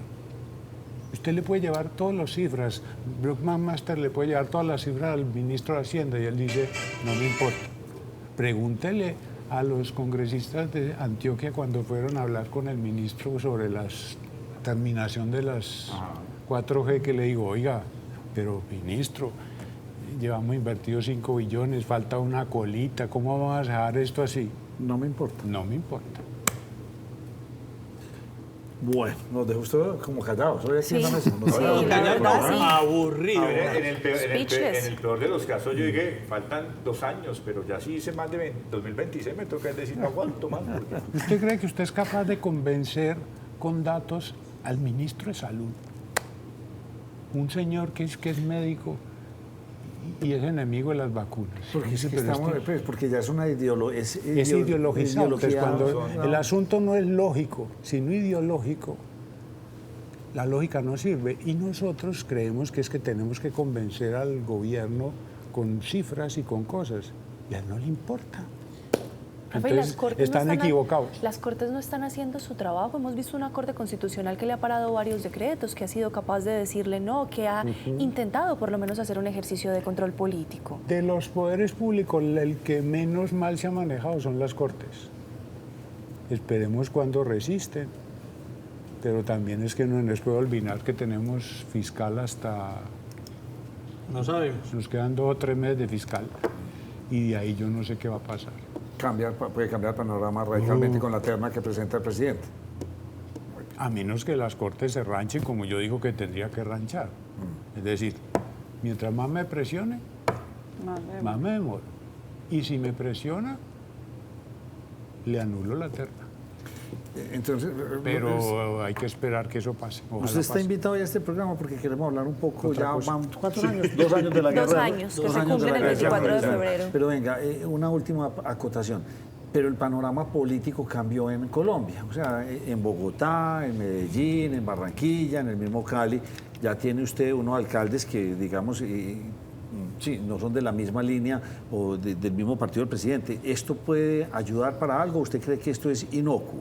S6: Usted le puede llevar todas las cifras. Brockman Master le puede llevar todas las cifras al ministro de Hacienda y él dice, no me importa. Pregúntele a los congresistas de Antioquia cuando fueron a hablar con el ministro sobre la terminación de las 4G, que le digo, oiga, pero ministro, llevamos invertido 5 billones, falta una colita, ¿cómo vamos a dejar esto así?
S5: No me importa.
S6: No me importa.
S5: Bueno, nos dejó usted como callados. Hoy aquí
S8: Sí.
S5: en la mesa. Nos
S8: Sí,
S5: hablamos.
S8: la verdad, sí.
S2: Aburrido.
S7: En el
S8: Speechless.
S7: peor de los casos yo dije, faltan 2 años, pero ya sí hice más de 2026, me toca decir, no aguanto más.
S6: ¿Usted cree que usted es capaz de convencer con datos al ministro de Salud? Un señor que es médico y es enemigo de las vacunas.
S5: Porque,
S6: Dice,
S5: es que
S6: pero
S5: estamos,
S6: este-
S5: pues, porque ya es una ideología.
S6: es ideologizado. Entonces, cuando
S5: no.
S6: el asunto no es lógico, sino ideológico, la lógica no sirve. Y nosotros creemos que es que tenemos que convencer al gobierno con cifras y con cosas. Y a él no le importa.
S8: Profe, ¿y
S6: Entonces,
S8: las cortes
S6: están equivocados.
S8: Las Cortes no están haciendo su trabajo. Hemos visto una Corte Constitucional que le ha parado varios decretos, que ha sido capaz de decirle no, que ha intentado por lo menos hacer un ejercicio de control político.
S6: De los poderes públicos, el que menos mal se ha manejado son las Cortes. Esperemos cuando resisten. Pero también es que no les puedo olvidar que tenemos fiscal hasta...
S2: No sabemos.
S6: Nos quedan 2 o 3 meses de fiscal. Y de ahí yo no sé qué va a pasar.
S5: Puede cambiar el panorama radicalmente con la terna que presenta el presidente.
S6: A menos que las Cortes se ranchen como yo digo que tendría que ranchar. Es decir, mientras más me presione, más me demoro. Y si me presiona, le anulo la terna.
S5: Entonces,
S6: Pero hay que esperar que eso pase. Ojalá
S5: usted está
S6: pase.
S5: invitado a este programa porque queremos hablar un poco,
S6: Otra
S5: ya
S6: cosa.
S5: van 4 años, 2 años de la guerra.
S8: 2 años, que se cumplen el 24 de febrero.
S5: Pero venga, una última acotación. Pero el panorama político cambió en Colombia, o sea, en Bogotá, en Medellín, en Barranquilla, en el mismo Cali, ya tiene usted unos alcaldes que, digamos, sí, no son de la misma línea o del mismo partido del presidente. ¿Esto puede ayudar para algo? ¿Usted cree que esto es inocuo?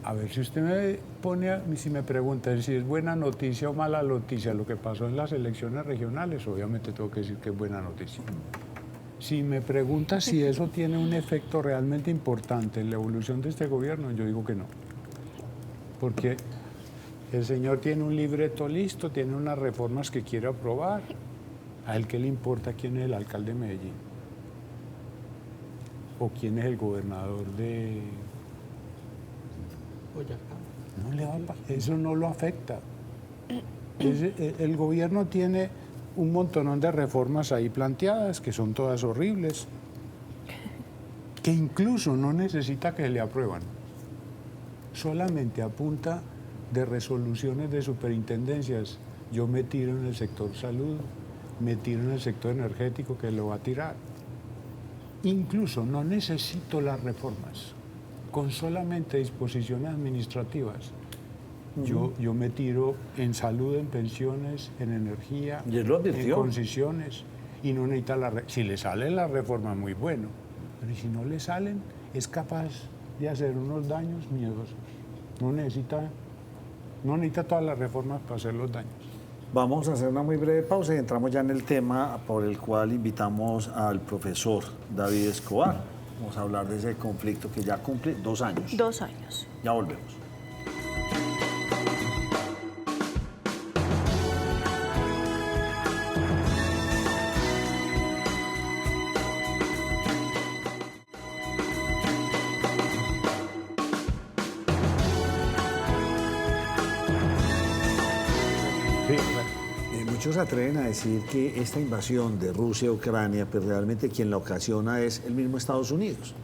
S6: A ver, si usted me pone, si me pregunta si es buena noticia o mala noticia lo que pasó en las elecciones regionales, obviamente tengo que decir que es buena noticia. Si me pregunta si eso tiene un efecto realmente importante en la evolución de este gobierno, yo digo que no. Porque el señor tiene un libreto listo, tiene unas reformas que quiere aprobar. ¿A él qué le importa quién es el alcalde de Medellín? ¿O quién es el gobernador de...? No le va eso no lo afecta. El gobierno tiene un montonón de reformas ahí planteadas, que son todas horribles, que incluso no necesita que le aprueban. Solamente a punta de resoluciones de superintendencias. Yo me tiro en el sector salud, me tiro en el sector energético, que lo va a tirar. Incluso no necesito las reformas. Con solamente disposiciones administrativas, yo me tiro en salud, en pensiones, en energía,
S5: Y él lo advirtió.
S6: en concesiones, y no necesita si le salen las reformas, muy bueno, pero si no le salen, es capaz de hacer unos daños miedosos. No necesita todas las reformas para hacer los daños.
S5: Vamos a hacer una muy breve pausa y entramos ya en el tema por el cual invitamos al profesor David Escobar. Vamos a hablar de ese conflicto que ya cumple 2 años.
S8: 2 años.
S5: Ya volvemos. Muchos se atreven a decir que esta invasión de Rusia a Ucrania, pues realmente quien la ocasiona es el mismo Estados Unidos.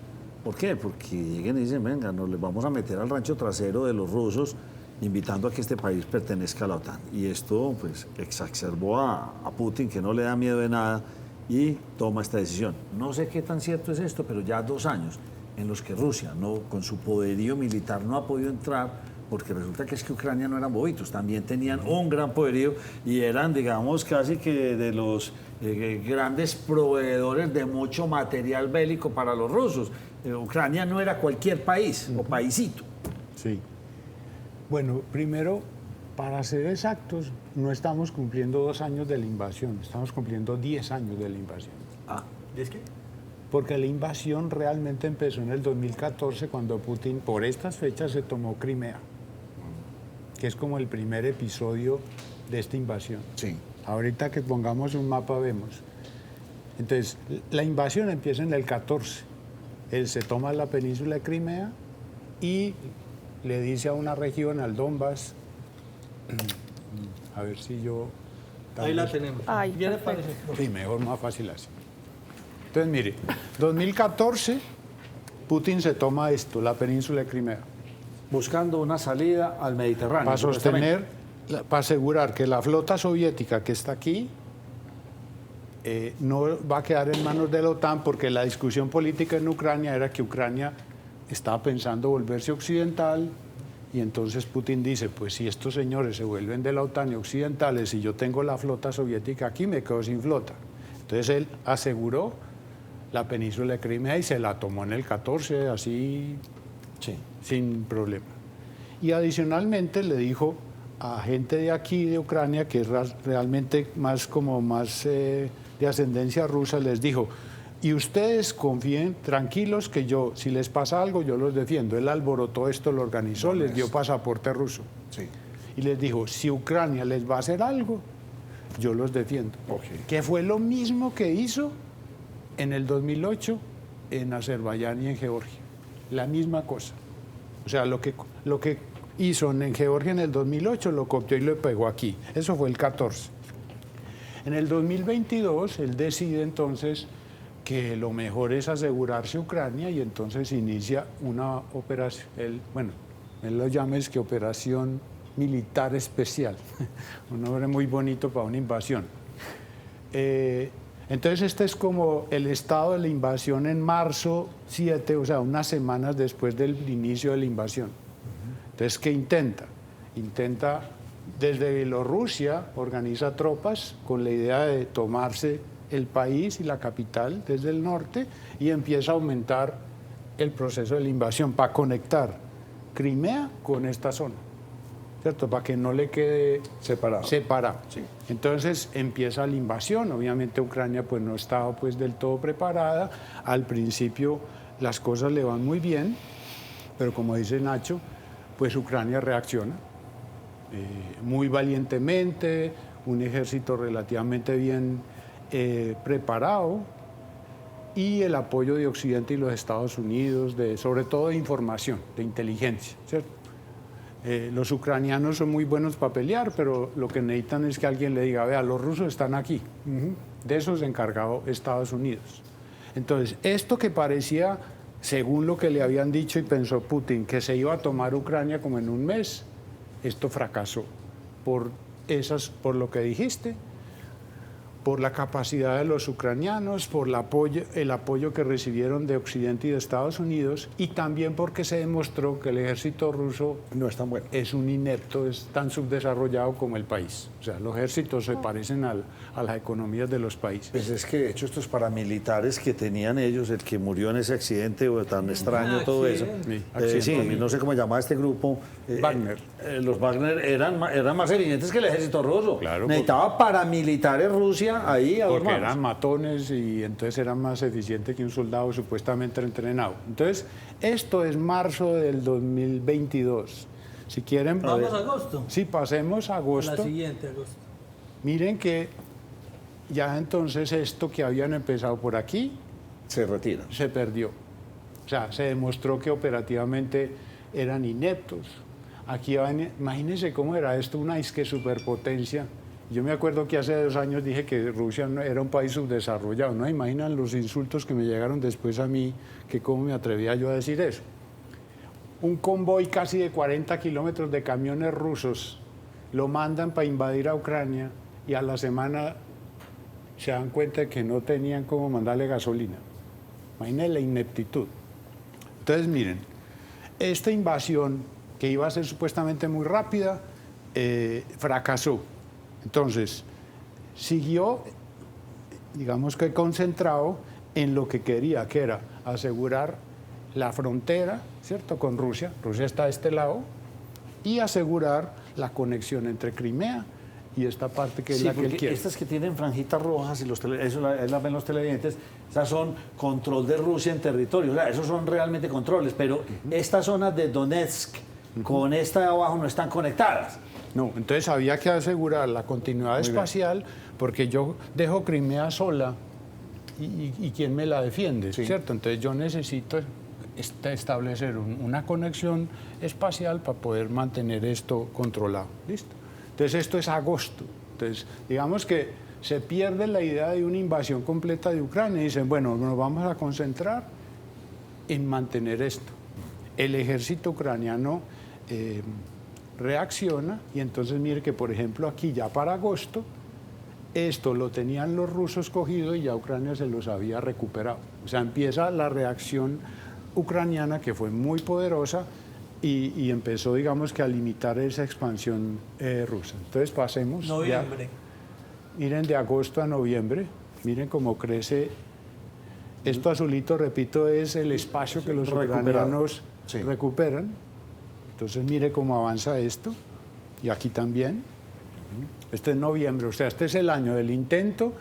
S5: ¿Por qué? Porque llegan y dicen, venga, nos les vamos a meter al rancho trasero de los rusos, invitando a que este país pertenezca a la OTAN. Y esto, pues, exacerbó a Putin, que no le da miedo de nada, y toma esta decisión. No sé qué tan cierto es esto, pero ya 2 años en los que Rusia, no, con su poderío militar, no ha podido entrar, porque resulta que es que Ucrania no eran bobitos, también tenían un gran poderío y eran, digamos, casi que de los grandes proveedores de mucho material bélico para los rusos. Ucrania no era cualquier país o paisito.
S6: Sí. Bueno, primero, para ser exactos, no estamos cumpliendo 2 años de la invasión, estamos cumpliendo 10 años de la invasión.
S7: ¿Y es que?
S6: Porque la invasión realmente empezó en el 2014, cuando Putin, por estas fechas, se tomó Crimea, que es como el primer episodio de esta invasión.
S5: Sí.
S6: Ahorita que pongamos un mapa vemos. Entonces, la invasión empieza en el 14. Él se toma la península de Crimea y le dice a una región, al Donbass, a ver si yo...
S2: Ahí la tenemos.
S8: Ay,
S2: ¿Ya le
S8: perfecto.
S2: parece?
S6: Sí, mejor, más fácil así. Entonces, mire, 2014, Putin se toma esto, la península de Crimea,
S5: Buscando una salida al Mediterráneo.
S6: para
S5: supuestamente.
S6: sostener, para asegurar que la flota soviética que está aquí no va a quedar en manos de la OTAN, porque la discusión política en Ucrania era que Ucrania estaba pensando volverse occidental, y entonces Putin dice, pues si estos señores se vuelven de la OTAN y occidentales y yo tengo la flota soviética aquí, me quedo sin flota. Entonces él aseguró la península de Crimea y se la tomó en el 14, así,
S5: Sí.
S6: sin problema. Y adicionalmente le dijo a gente de aquí, de Ucrania, que es realmente más de ascendencia rusa, les dijo, y ustedes confíen, tranquilos, que yo, si les pasa algo, yo los defiendo. Él alborotó esto, lo organizó, les dio pasaporte ruso.
S5: Sí.
S6: Y les dijo, si Ucrania les va a hacer algo, yo los defiendo. Que fue lo mismo que hizo en el 2008 en Azerbaiyán y en Georgia. La misma cosa. O sea, lo que hizo en Georgia en el 2008 lo copió y lo pegó aquí. Eso fue el 14. En el 2022 él decide entonces que lo mejor es asegurarse Ucrania y entonces inicia una operación, él lo llama es que operación militar especial, un nombre muy bonito para una invasión. Entonces este es como el estado de la invasión en marzo 7, o sea, unas semanas después del inicio de la invasión. Entonces, ¿qué intenta? Intenta, desde Bielorrusia, organiza tropas con la idea de tomarse el país y la capital desde el norte y empieza a aumentar el proceso de la invasión para conectar Crimea con esta zona, ¿cierto? Para que no le quede separado. Sí. Entonces empieza la invasión. Obviamente Ucrania pues no estaba pues del todo preparada. Al principio las cosas le van muy bien, pero como dice Nacho, pues Ucrania reacciona muy valientemente, un ejército relativamente bien preparado y el apoyo de Occidente y los Estados Unidos, sobre todo de información, de inteligencia, ¿cierto? Los ucranianos son muy buenos para pelear, pero lo que necesitan es que alguien le diga, vea, los rusos están aquí. De eso se encargó Estados Unidos. Entonces, esto que parecía, según lo que le habían dicho y pensó Putin, que se iba a tomar Ucrania como en un mes, esto fracasó por lo que dijiste, por la capacidad de los ucranianos, por el apoyo que recibieron de Occidente y de Estados Unidos, y también porque se demostró que el ejército ruso
S5: No es tan bueno.
S6: es un inepto, es tan subdesarrollado como el país. O sea, los ejércitos se parecen a las economías de los países.
S5: Pues es que de hecho estos paramilitares que tenían ellos, el que murió en ese accidente o tan extraño, todo eso. Sí, no sé cómo llamaba este grupo.
S6: Wagner.
S5: Los Wagner eran más evidentes que el ejército ruso.
S6: Claro,
S5: necesitaba paramilitares Rusia ahí a
S6: porque
S5: dos
S6: eran
S5: manos.
S6: matones y entonces eran más eficientes que un soldado supuestamente entrenado. Entonces, esto es marzo del 2022. Si quieren...
S2: Vamos a agosto.
S6: Sí, pasemos a agosto.
S2: La siguiente, agosto.
S6: Miren que ya entonces esto que habían empezado por aquí
S5: Se retiran.
S6: se perdió. O sea, se demostró que operativamente eran ineptos. Aquí imagínense cómo era esto, una disque superpotencia. Yo me acuerdo que hace 2 años dije que Rusia era un país subdesarrollado. ¿No imaginan los insultos que me llegaron después a mí, que cómo me atrevía yo a decir eso? Un convoy casi de 40 kilómetros de camiones rusos lo mandan para invadir a Ucrania y a la semana se dan cuenta de que no tenían cómo mandarle gasolina. Imaginen la ineptitud. Entonces, miren, esta invasión, que iba a ser supuestamente muy rápida, fracasó. Entonces, siguió, digamos que concentrado en lo que quería, que era asegurar la frontera, ¿cierto?, con Rusia. Rusia está a este lado, y asegurar la conexión entre Crimea y esta parte que es la que él quiere.
S5: Estas que tienen franjitas rojas y eso las ven los televidentes, esas son control de Rusia en territorio. O sea, esos son realmente controles, pero estas zonas de Donetsk con esta de abajo no están conectadas.
S6: No, entonces había que asegurar la continuidad espacial, porque yo dejo Crimea sola y ¿quién me la defiende?
S5: Sí.
S6: ¿Cierto? Entonces yo necesito establecer una conexión espacial para poder mantener esto controlado. ¿Listo? Entonces esto es agosto. Entonces digamos que se pierde la idea de una invasión completa de Ucrania y dicen, bueno, nos vamos a concentrar en mantener esto. El ejército ucraniano reacciona y entonces mire que, por ejemplo, aquí ya para agosto, esto lo tenían los rusos cogido y ya Ucrania se los había recuperado. O sea, empieza la reacción ucraniana, que fue muy poderosa, y empezó, digamos, que a limitar esa expansión rusa. Entonces pasemos...
S2: Noviembre.
S6: Miren, de agosto a noviembre, miren cómo crece Esto azulito, repito, es el espacio que los ucranianos recuperan. Entonces mire cómo avanza esto. Y aquí también. Este es noviembre, o sea, este es el año del intento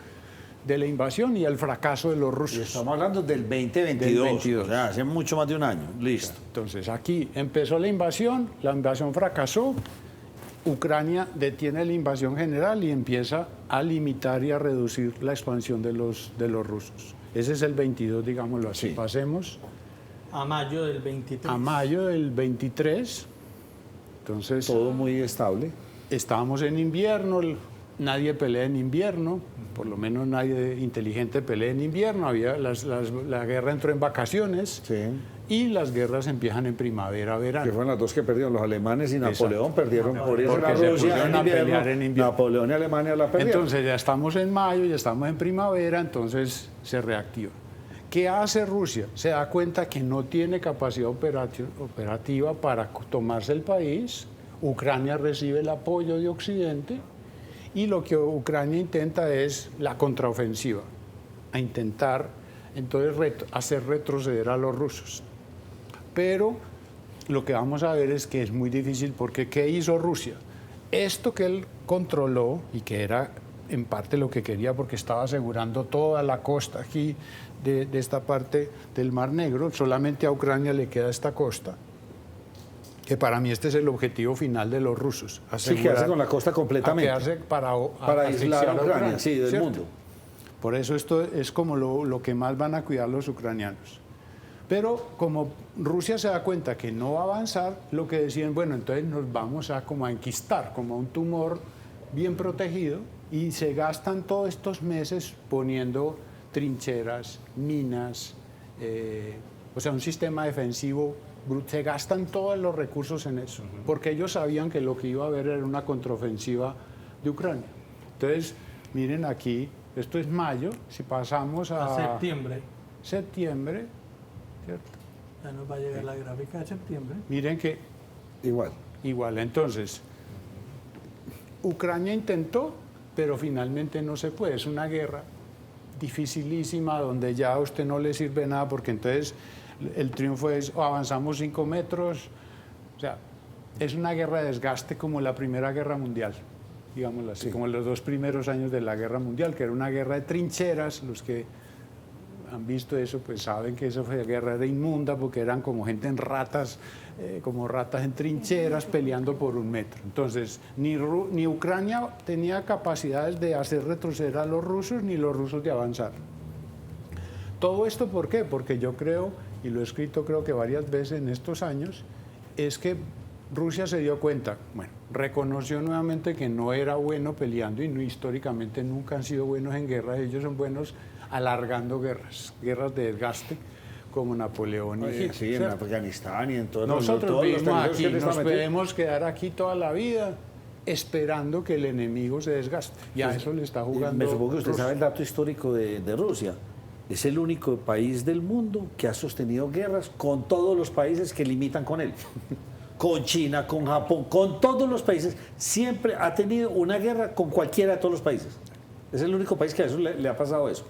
S6: de la invasión y el fracaso de los rusos.
S5: Y estamos hablando del 2022,
S6: Del 22.
S5: o sea, hace mucho más de un año. Listo.
S6: Entonces aquí empezó la invasión fracasó, Ucrania detiene la invasión general y empieza a limitar y a reducir la expansión de los rusos. Ese es el 22, digámoslo así.
S5: Sí.
S6: Pasemos
S2: A mayo del 23.
S6: a mayo del 23. Entonces,
S5: Todo muy estable.
S6: estábamos en invierno, nadie pelea en invierno, por lo menos nadie inteligente pelea en invierno, la guerra entró en vacaciones
S5: Sí.
S6: y las guerras empiezan en primavera,
S5: Que
S6: verano.
S5: fueron las dos que perdieron, los alemanes y
S6: Exacto.
S5: Napoleón perdieron por eso
S6: Porque
S5: la
S6: se
S5: Rusia
S6: pusieron
S5: en
S6: a
S5: invierno,
S6: pelear en invierno.
S5: Napoleón y Alemania la perdieron.
S6: Entonces ya estamos en mayo, ya estamos en primavera, entonces se reactiva. ¿Qué hace Rusia? Se da cuenta que no tiene capacidad operativa para tomarse el país. Ucrania recibe el apoyo de Occidente y lo que Ucrania intenta es la contraofensiva, a intentar entonces hacer retroceder a los rusos. Pero lo que vamos a ver es que es muy difícil porque ¿qué hizo Rusia? Esto que él controló y que era en parte lo que quería porque estaba asegurando toda la costa aquí de esta parte del Mar Negro, solamente a Ucrania le queda esta costa, que para mí este es el objetivo final de los rusos.
S5: Sí, quedarse con la costa completamente.
S6: Quedarse para
S5: aislar a
S6: asfixiar
S5: Ucrania, sí, del
S6: ¿cierto?
S5: mundo.
S6: Por eso esto es como lo que más van a cuidar los ucranianos. Pero como Rusia se da cuenta que no va a avanzar, lo que decían, bueno, entonces nos vamos a como a enquistar, como a un tumor bien protegido, y se gastan todos estos meses poniendo trincheras, minas, o sea, un sistema defensivo, se gastan todos los recursos en eso, porque ellos sabían que lo que iba a haber era una contraofensiva de Ucrania. Entonces, miren aquí, esto es mayo, si pasamos a
S2: septiembre.
S6: septiembre, ¿cierto?
S2: Ya nos va a llegar la gráfica de septiembre.
S6: Miren que igual, entonces, Ucrania intentó, pero finalmente no se puede, es una guerra dificilísima donde ya a usted no le sirve nada porque entonces el triunfo es o avanzamos 5 metros, o sea, es una guerra de desgaste como la Primera Guerra Mundial, digámoslo así, como los 2 primeros años de la Guerra Mundial, que era una guerra de trincheras. Los que han visto eso pues saben que esa guerra era inmunda porque eran como gente en ratas, como ratas en trincheras peleando por 1 metro. Entonces, ni Ucrania tenía capacidades de hacer retroceder a los rusos, ni los rusos de avanzar. Todo esto, ¿por qué? Porque yo creo, y lo he escrito creo que varias veces en estos años, es que Rusia se dio cuenta, bueno, reconoció nuevamente que no era bueno peleando y no, históricamente nunca han sido buenos en guerras, ellos son buenos alargando guerras de desgaste como Napoleón y
S5: Sí, sí, en
S6: ¿cierto?
S5: Afganistán y en todos
S6: Nosotros
S5: todos los
S6: vivimos
S5: territorios
S6: aquí,
S5: que les
S6: nos
S5: han metido.
S6: podemos quedar aquí toda la vida esperando que el enemigo se desgaste. Y a eso le está jugando.
S5: Me supongo que usted
S6: Rusia.
S5: sabe el dato histórico de Rusia. Es el único país del mundo que ha sostenido guerras con todos los países que limitan con él. Con China, con Japón, con todos los países. Siempre ha tenido una guerra con cualquiera de todos los países. Es el único país que a eso le ha pasado eso.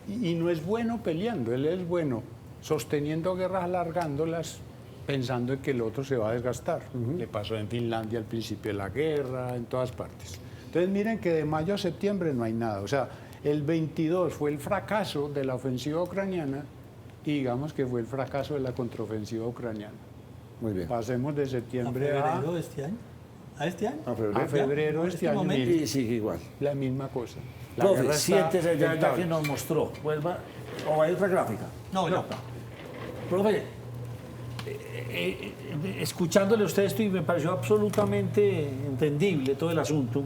S6: Y no es bueno peleando, él es bueno sosteniendo guerras, alargándolas, pensando en que el otro se va a desgastar. Le pasó en Finlandia al principio de la guerra, en todas partes. Entonces miren que de mayo a septiembre no hay nada. O sea, el 22 fue el fracaso de la ofensiva ucraniana y digamos que fue el fracaso de la contraofensiva ucraniana.
S5: Muy bien.
S6: Pasemos de septiembre a
S2: febrero de este año. ¿A este año?
S6: a febrero de este año.
S2: momento.
S6: Mire,
S5: Y sigue igual.
S6: la misma cosa. La
S5: Profe,
S6: guerra está
S5: siéntese ya
S6: en
S5: que
S6: tablas.
S5: nos mostró. Vuelva. ¿O hay otra gráfica?
S2: No.
S5: Profe, escuchándole a usted esto y me pareció absolutamente entendible todo el asunto.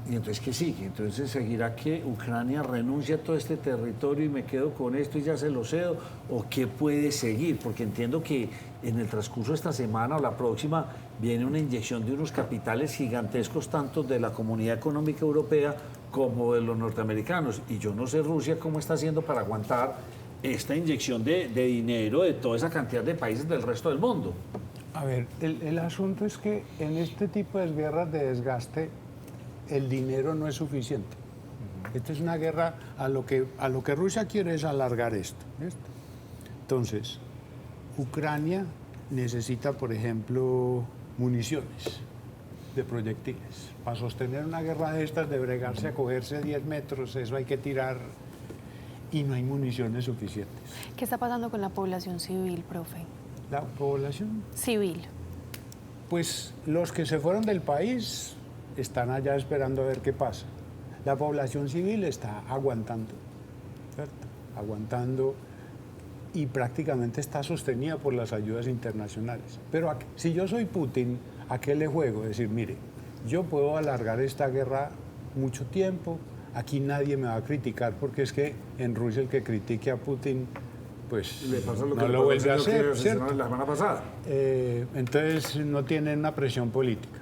S5: Y entonces, ¿qué sigue? Entonces, ¿seguirá que Ucrania renuncia a todo este territorio y me quedo con esto y ya se lo cedo? ¿O qué puede seguir? Porque entiendo que en el transcurso de esta semana o la próxima viene una inyección de unos capitales gigantescos, tanto de la Comunidad Económica Europea como de los norteamericanos. Y yo no sé Rusia cómo está haciendo para aguantar esta inyección de dinero de toda esa cantidad de países del resto del mundo.
S6: A ver, el asunto es que en este tipo de guerras de desgaste el dinero no es suficiente. Esta es una guerra, a lo que Rusia quiere es alargar esto. ¿Listo? Entonces, Ucrania necesita, por ejemplo, municiones de proyectiles. Para sostener una guerra de estas, de bregarse a cogerse 10 metros, eso hay que tirar y no hay municiones suficientes.
S8: ¿Qué está pasando con la población civil, profe?
S6: La población,
S8: Civil.
S6: pues los que se fueron del país están allá esperando a ver qué pasa. La población civil está aguantando, ¿cierto? Aguantando y prácticamente está sostenida por las ayudas internacionales. Pero si yo soy Putin, ¿a qué le juego? Es decir, mire, yo puedo alargar esta guerra mucho tiempo, aquí nadie me va a criticar porque es que en Rusia el que critique a Putin pues
S5: Le pasa lo
S6: no
S5: que le
S6: lo
S5: pasó
S6: vuelve a
S5: al señor
S6: hacer,
S5: que asesinaron
S6: ¿cierto?
S5: la semana pasada.
S6: Entonces no tiene una presión política.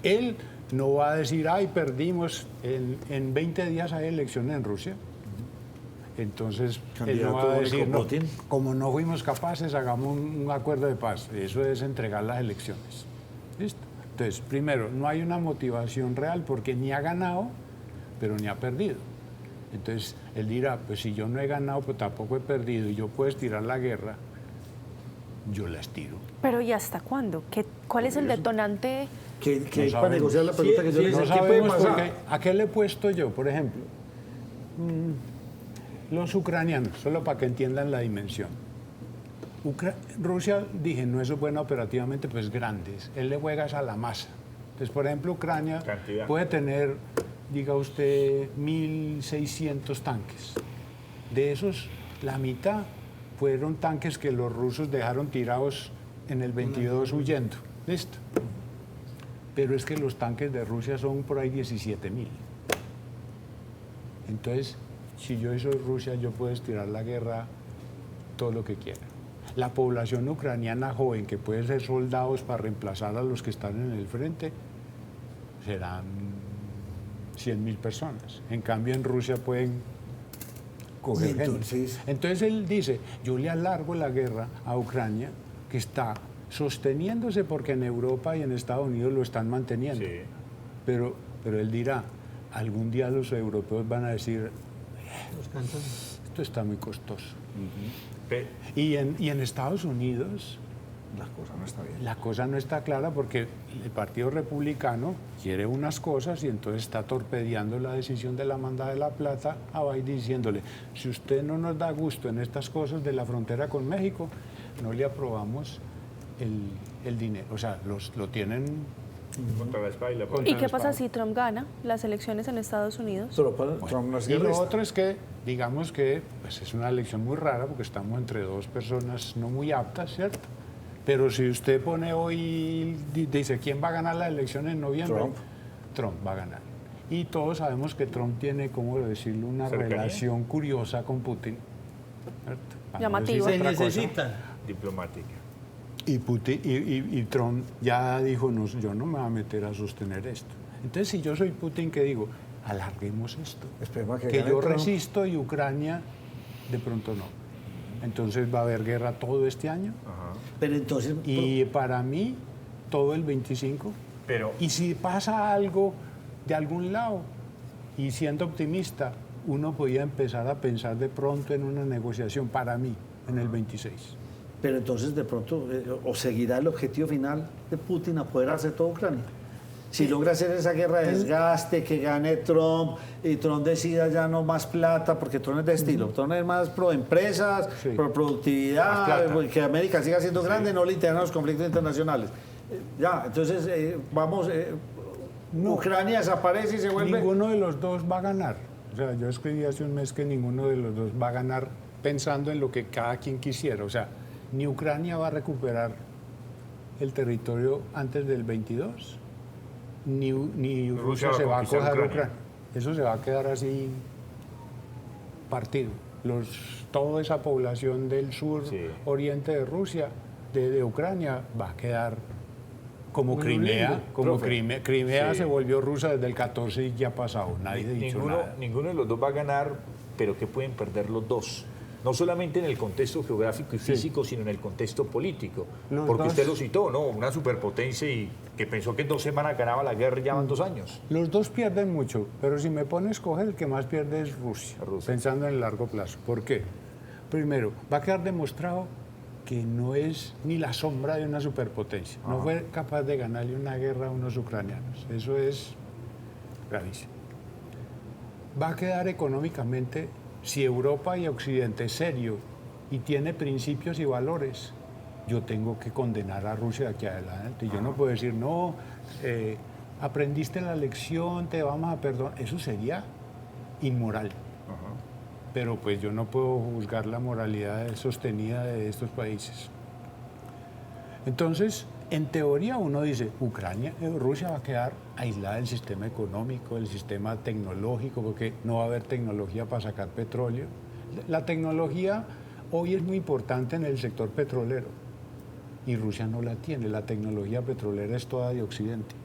S6: Él no va a decir, ay, perdimos, en 20 días hay elecciones en Rusia. Entonces él no va a
S5: Candidato
S6: decir,
S5: único
S6: no,
S5: Putin.
S6: como no fuimos capaces, hagamos un acuerdo de paz. Eso es entregar las elecciones. ¿Listo? Entonces, primero, no hay una motivación real porque ni ha ganado, pero ni ha perdido. Entonces, él dirá, pues si yo no he ganado, pues tampoco he perdido y yo puedo estirar la guerra, yo la estiro.
S8: Pero ¿y hasta cuándo? ¿Cuál es el detonante?
S5: Que
S6: No
S5: para
S6: sabemos.
S5: negociar la pregunta que yo le hice,
S6: No
S5: ¿qué puede
S6: sabemos
S5: pasar?
S6: porque, ¿a qué le he puesto yo? Por ejemplo, los ucranianos, solo para que entiendan la dimensión. Rusia, dije, no es bueno operativamente, pues grandes. Él le juega a la masa. Entonces, por ejemplo, Ucrania
S7: Cantidad.
S6: puede tener, diga usted, 1.600 tanques. De esos, la mitad fueron tanques que los rusos dejaron tirados en el 22 huyendo. ¿Listo? Pero es que los tanques de Rusia son por ahí 17.000. Entonces, si yo soy Rusia, yo puedo estirar la guerra todo lo que quiera. La población ucraniana joven, que puede ser soldados para reemplazar a los que están en el frente, serán 100.000 personas. En cambio, en Rusia pueden coger gente. Entonces él dice, yo le alargo la guerra a Ucrania, que está sosteniéndose porque en Europa y en Estados Unidos lo están manteniendo.
S7: Sí.
S6: Pero él dirá, algún día los europeos van a decir, esto está muy costoso. Y en Estados Unidos
S5: La cosa no está bien.
S6: la cosa no está clara porque el Partido Republicano quiere unas cosas y entonces está torpedeando la decisión de la mandada de la plata a Biden diciéndole, si usted no nos da gusto en estas cosas de la frontera con México, no le aprobamos el dinero. O sea, lo tienen...
S7: Contra la espalda.
S6: Contra
S8: ¿Y qué
S6: la
S8: pasa
S6: espalda.
S8: si Trump gana las elecciones en Estados Unidos?
S5: Pero para Trump no es
S6: Y lo
S5: guerrista.
S6: otro es que, digamos que pues es una elección muy rara porque estamos entre dos personas no muy aptas, ¿cierto? Pero si usted pone hoy, dice, ¿quién va a ganar la elección en noviembre?
S5: Trump.
S6: Trump va a ganar. Y todos sabemos que Trump tiene, ¿cómo decirlo?, una
S7: Cercanía.
S6: relación curiosa con Putin. ¿Cierto? Para no
S8: Llamativa.
S6: decir
S2: Se
S6: otra cosa.
S2: necesitan.
S7: Diplomática.
S6: Y, Putin, y Trump ya dijo, no, yo no me voy a meter a sostener esto. Entonces, si yo soy Putin, ¿qué digo? Alarguemos esto.
S5: Esperemos que
S6: Que
S5: gane
S6: yo
S5: Trump.
S6: resisto y Ucrania de pronto no. Entonces va a haber guerra todo este año
S5: Pero entonces,
S6: y para mí todo el 25.
S7: Pero
S6: Y si pasa algo de algún lado y siendo optimista, uno podía empezar a pensar de pronto en una negociación para mí en el 26.
S5: pero entonces de pronto, o seguirá el objetivo final de Putin, apoderarse de toda Ucrania. Si logra hacer esa guerra de desgaste, que gane Trump, y Trump decida ya no más plata, porque Trump es de estilo, Trump es más pro empresas,
S6: Sí.
S5: pro
S6: Más
S5: productividad,
S6: plata.
S5: que América siga siendo grande, no le interesan los conflictos internacionales. Ya, entonces Ucrania desaparece y se vuelve...
S6: Ninguno de los dos va a ganar. O sea, yo escribí hace un mes que ninguno de los dos va a ganar pensando en lo que cada quien quisiera. O sea, ni Ucrania va a recuperar el territorio antes del 22, ni Rusia se va a
S7: conquistar
S6: coger
S7: Ucrania.
S6: Ucrania. Eso se va a quedar así partido. Toda esa población del sur,
S7: Sí.
S6: oriente de Rusia, de Ucrania, va a quedar como
S2: Muy
S6: Crimea.
S2: lindo,
S6: Como
S7: profe.
S6: Crimea
S7: Sí.
S6: se volvió rusa desde el 14 y ya ha pasado. Nadie ha dicho nada.
S7: ninguno de los dos va a ganar, pero ¿qué pueden perder los dos? no solamente en el contexto geográfico y físico, sino en el contexto político. Porque usted lo citó, ¿no? Una superpotencia y que pensó que en 2 semanas ganaba la guerra, ya van 2 años.
S6: Los dos pierden mucho, pero si me pones a escoger, el que más pierde es Rusia, pensando en el largo plazo. ¿Por qué? Primero, va a quedar demostrado que no es ni la sombra de una superpotencia. No fue capaz de ganarle una guerra a unos ucranianos. Eso es gravísimo. Va a quedar económicamente, si Europa y Occidente es serio y tiene principios y valores, yo tengo que condenar a Rusia de aquí adelante. Yo no puedo decir, no, aprendiste la lección, te vamos a perdonar. Eso sería inmoral. Pero pues yo no puedo juzgar la moralidad sostenida de estos países. Entonces, en teoría uno dice, Rusia va a quedar aislada del sistema económico, del sistema tecnológico, porque no va a haber tecnología para sacar petróleo. La tecnología hoy es muy importante en el sector petrolero y Rusia no la tiene. La tecnología petrolera es toda de Occidente.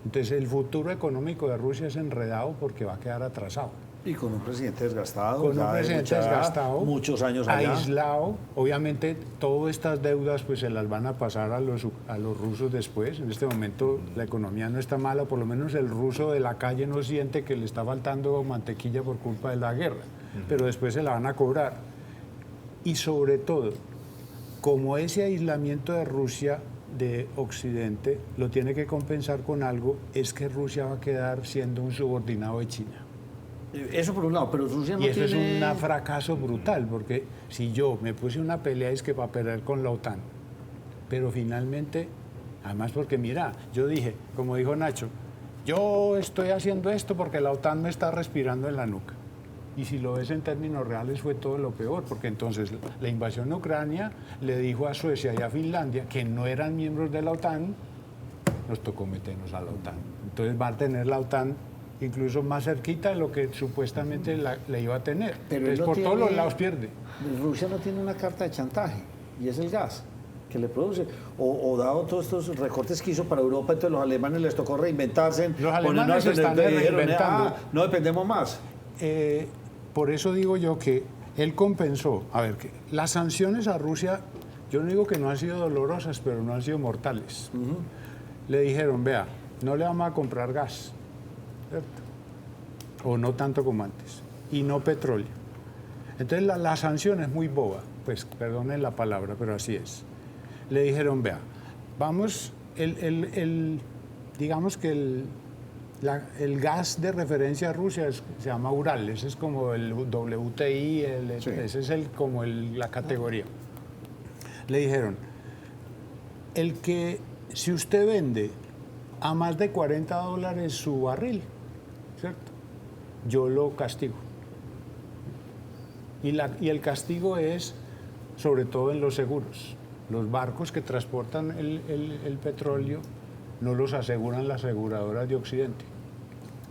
S6: Entonces el futuro económico de Rusia es enredado porque va a quedar atrasado.
S5: Y con un presidente desgastado.
S6: Con un presidente desgastado,
S5: muchos años allá.
S6: aislado. Obviamente, todas estas deudas pues se las van a pasar a los rusos después. En este momento la economía no está mala, por lo menos el ruso de la calle no siente que le está faltando mantequilla por culpa de la guerra, pero después se la van a cobrar. Y sobre todo, como ese aislamiento de Rusia de Occidente lo tiene que compensar con algo, es que Rusia va a quedar siendo un subordinado de China.
S5: Eso por un lado, pero Rusia no
S6: y eso
S5: tiene...
S6: es un fracaso brutal, porque si yo me puse una pelea es que para pelear con la OTAN, pero finalmente, además porque mira, yo dije, como dijo Nacho, yo estoy haciendo esto porque la OTAN me está respirando en la nuca. Y si lo ves en términos reales fue todo lo peor, porque entonces la invasión de Ucrania le dijo a Suecia y a Finlandia, que no eran miembros de la OTAN, nos tocó meternos a la OTAN. Entonces va a tener la OTAN incluso más cerquita de lo que supuestamente le iba a tener.
S5: Pero
S6: entonces por todos los lados pierde.
S5: Rusia no tiene una carta de chantaje, y es el gas que le produce. O dado todos estos recortes que hizo para Europa, entonces los alemanes les tocó reinventarse.
S6: Los alemanes se están reinventando.
S5: No dependemos más.
S6: Por eso digo yo que él compensó. A ver, que las sanciones a Rusia, yo no digo que no han sido dolorosas, pero no han sido mortales. Le dijeron, vea, no le vamos a comprar gas, ¿cierto? O no tanto como antes, y no petróleo. Entonces la sanción es muy boba, pues perdonen la palabra, pero así es. Le dijeron, vea, vamos, digamos que el gas de referencia a Rusia se llama Ural, ese es como el WTI, sí. Ese es la categoría. Le dijeron, si usted vende a más de $40 su barril, ¿cierto? Yo lo castigo. Y el castigo es, sobre todo en los seguros. Los barcos que transportan el petróleo no los aseguran las aseguradoras de Occidente.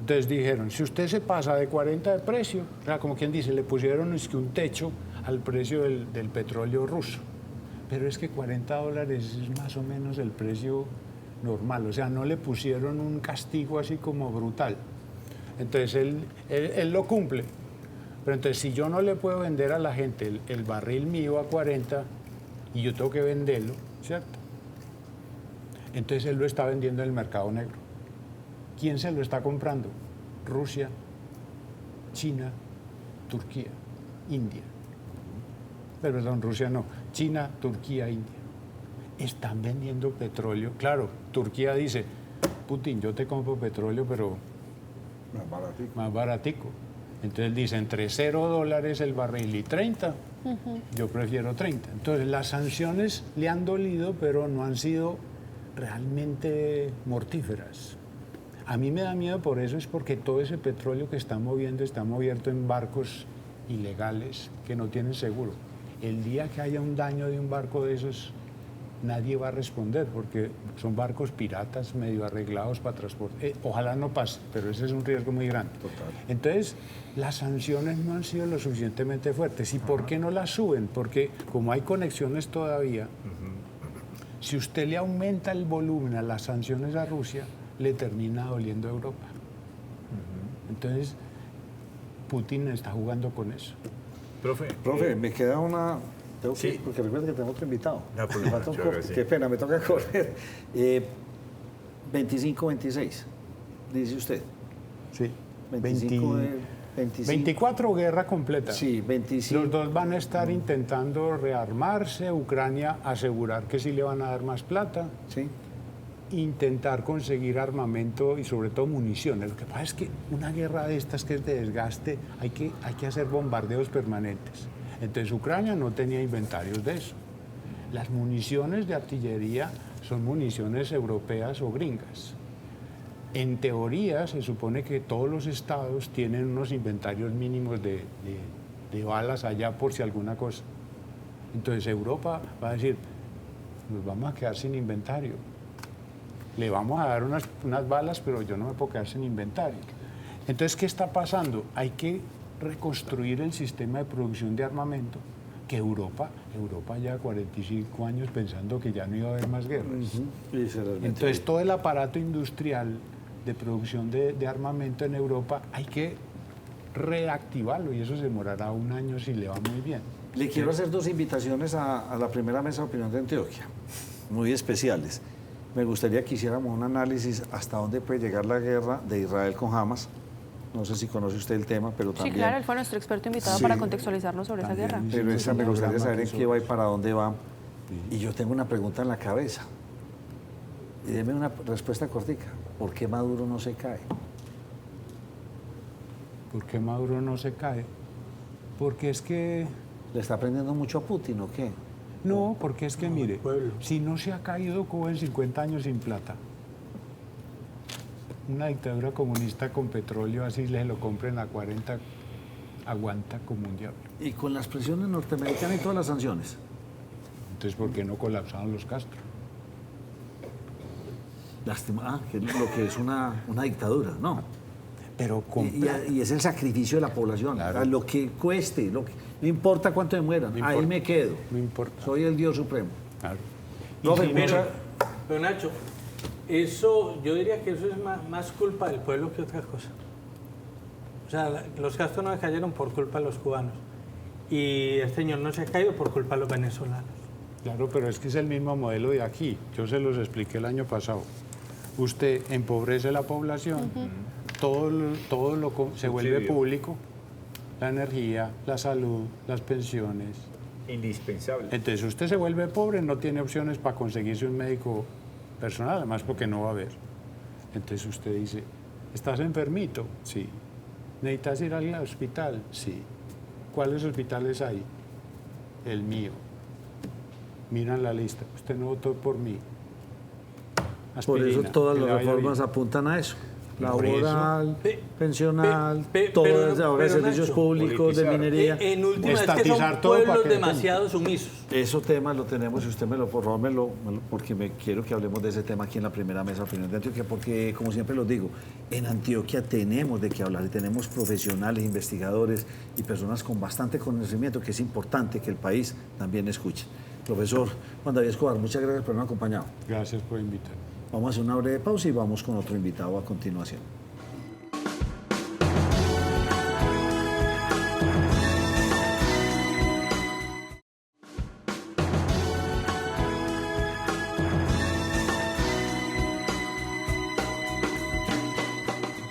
S6: Entonces dijeron, si usted se pasa de 40 de precio, o sea, como quien dice, le pusieron un techo al precio del petróleo ruso. Pero es que $40 es más o menos el precio normal, o sea, no le pusieron un castigo así como brutal. Entonces él lo cumple. Pero entonces si yo no le puedo vender a la gente el barril mío a 40 y yo tengo que venderlo, ¿cierto? Entonces él lo está vendiendo en el mercado negro. ¿Quién se lo está comprando? Rusia, China, Turquía, India. Perdón, Rusia no. China, Turquía, India. Están vendiendo petróleo. Claro, Turquía dice, Putin, yo te compro petróleo, pero más baratico. Entonces él dice, entre $0 el barril y 30, yo prefiero 30. Entonces las sanciones le han dolido, pero no han sido realmente mortíferas. A mí me da miedo por eso, es porque todo ese petróleo que están moviendo está moviendo en barcos ilegales que no tienen seguro. El día que haya un daño de un barco de esos, nadie va a responder, porque son barcos piratas medio arreglados para transporte. Ojalá no pase, pero ese es un riesgo muy grande.
S5: Total.
S6: Entonces, las sanciones no han sido lo suficientemente fuertes. ¿Y por qué no las suben? Porque como hay conexiones todavía, si usted le aumenta el volumen a las sanciones a Rusia, le termina doliendo a Europa. Entonces, Putin está jugando con eso.
S5: Profe, me queda una... Tengo que
S7: sí.
S5: ir, porque recuerda que tengo otro invitado.
S7: No, pues,
S5: Me falta un
S7: yo
S5: poco.
S7: creo que sí.
S5: Qué pena, me toca correr. 25, 26, dice usted.
S6: Sí.
S5: 25, 25.
S6: 24 guerra completa.
S5: Sí, 25.
S6: Los dos van a estar intentando rearmarse, Ucrania asegurar que sí le van a dar más plata,
S5: Sí.
S6: intentar conseguir armamento y sobre todo municiones. Lo que pasa es que una guerra de estas que es de desgaste, hay que hacer bombardeos permanentes. Entonces Ucrania no tenía inventarios de eso. Las municiones de artillería son municiones europeas o gringas. En teoría se supone que todos los estados tienen unos inventarios mínimos de balas allá por si alguna cosa. Entonces Europa va a decir, nos vamos a quedar sin inventario. Le vamos a dar unas balas, pero yo no me puedo quedar sin inventario. Entonces, ¿qué está pasando? Hay que reconstruir el sistema de producción de armamento que Europa ya 45 años pensando que ya no iba a haber más guerras.
S5: Y se les metió.
S6: Entonces, todo el aparato industrial de producción de armamento en Europa hay que reactivarlo y eso se demorará un año si le va muy bien.
S5: Le quiero hacer dos invitaciones a la primera mesa de opinión de Antioquia, muy especiales. Me gustaría que hiciéramos un análisis hasta dónde puede llegar la guerra de Israel con Hamas. No sé si conoce usted el tema, pero también...
S8: Sí, claro, él fue nuestro experto invitado
S6: Sí,
S8: para contextualizarnos sobre esa
S6: también.
S8: guerra.
S5: Pero esa me gustaría saber en qué va y para dónde va.
S6: Sí.
S5: Y yo tengo una pregunta en la cabeza. Y deme una respuesta cortica. ¿Por qué Maduro no se cae?
S6: ¿Por qué Maduro no se cae? Porque es que...
S5: ¿Le está aprendiendo mucho a Putin o qué?
S6: No, porque es que mire, si no se ha caído como en 50 años sin plata, una dictadura comunista con petróleo así le lo compren a 40, aguanta como un diablo.
S5: Y con las presiones norteamericanas y todas las sanciones.
S6: Entonces, ¿por qué no colapsaron los Castro?
S5: Lástima, que es lo que es una dictadura, ¿no?
S6: Pero con plata.
S5: Y es el sacrificio de la población,
S6: Claro.
S5: a lo que cueste, no importa cuánto me mueran,
S6: No
S5: ahí
S6: importa.
S5: me quedo.
S6: No importa.
S5: Soy el Dios Supremo.
S6: Claro.
S5: Profe,
S2: Pero Nacho, eso, yo diría que eso es más culpa del pueblo que otra cosa. O sea, los Castro no se cayeron por culpa de los cubanos. Y este señor no se ha caído por culpa de los venezolanos.
S6: Claro, pero es que es el mismo modelo de aquí. Yo se los expliqué el año pasado. Usted empobrece la población, se vuelve
S7: Subsidio.
S6: público, la energía, la salud, las pensiones.
S7: Indispensable.
S6: Entonces usted se vuelve pobre, no tiene opciones para conseguirse un médico personal, además porque no va a haber. Entonces usted dice, ¿estás enfermito? Sí. ¿Necesitas ir al hospital? Sí. ¿Cuáles hospitales hay? El mío. Miran la lista. Usted no votó por mí.
S5: por eso
S6: Aspirina,
S5: todas
S6: que
S5: las
S6: le vaya
S5: reformas
S6: bien.
S5: apuntan a eso.
S6: Por eso.
S5: Laboral, pensional,
S2: pero-
S5: todas ahora
S2: pero,
S5: servicios
S2: Nacho,
S5: públicos de
S7: politizar.
S5: minería.
S2: En última es que son
S6: Estatizar todo para
S2: pueblos
S6: que-
S2: demasiado sumisos.
S5: Eso tema lo tenemos, y usted por favor, porque quiero que hablemos de ese tema aquí en la primera mesa de opinión de Antioquia, porque como siempre los digo, en Antioquia tenemos de qué hablar y tenemos profesionales, investigadores y personas con bastante conocimiento que es importante que el país también escuche. Profesor Juan David Escobar, muchas gracias por habernos acompañado.
S6: Gracias por invitarme.
S5: Vamos a hacer una breve pausa y vamos con otro invitado a continuación.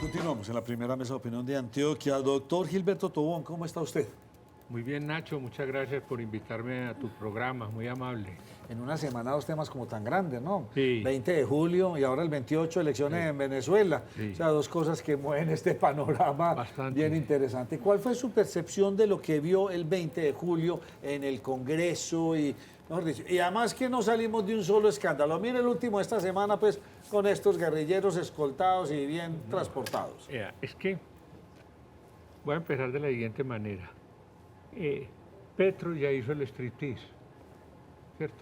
S5: Continuamos en la primera mesa de opinión de Antioquia. Doctor Gilberto Tobón, ¿cómo está usted?
S9: Muy bien, Nacho, muchas gracias por invitarme a tu programa, muy amable.
S5: En una semana dos temas como tan grandes, ¿no?
S9: Sí.
S5: 20 de julio y ahora el 28, elecciones en Venezuela.
S9: Sí.
S5: O sea, dos cosas que mueven este panorama
S9: Bastante.
S5: bien interesante. ¿Cuál fue su percepción de lo que vio el 20 de julio en el Congreso? Y, mejor dicho, y además que no salimos de un solo escándalo. Mire el último de esta semana, pues, con estos guerrilleros escoltados y bien transportados.
S9: Es que voy a empezar de la siguiente manera. Petro ya hizo el striptease, ¿cierto?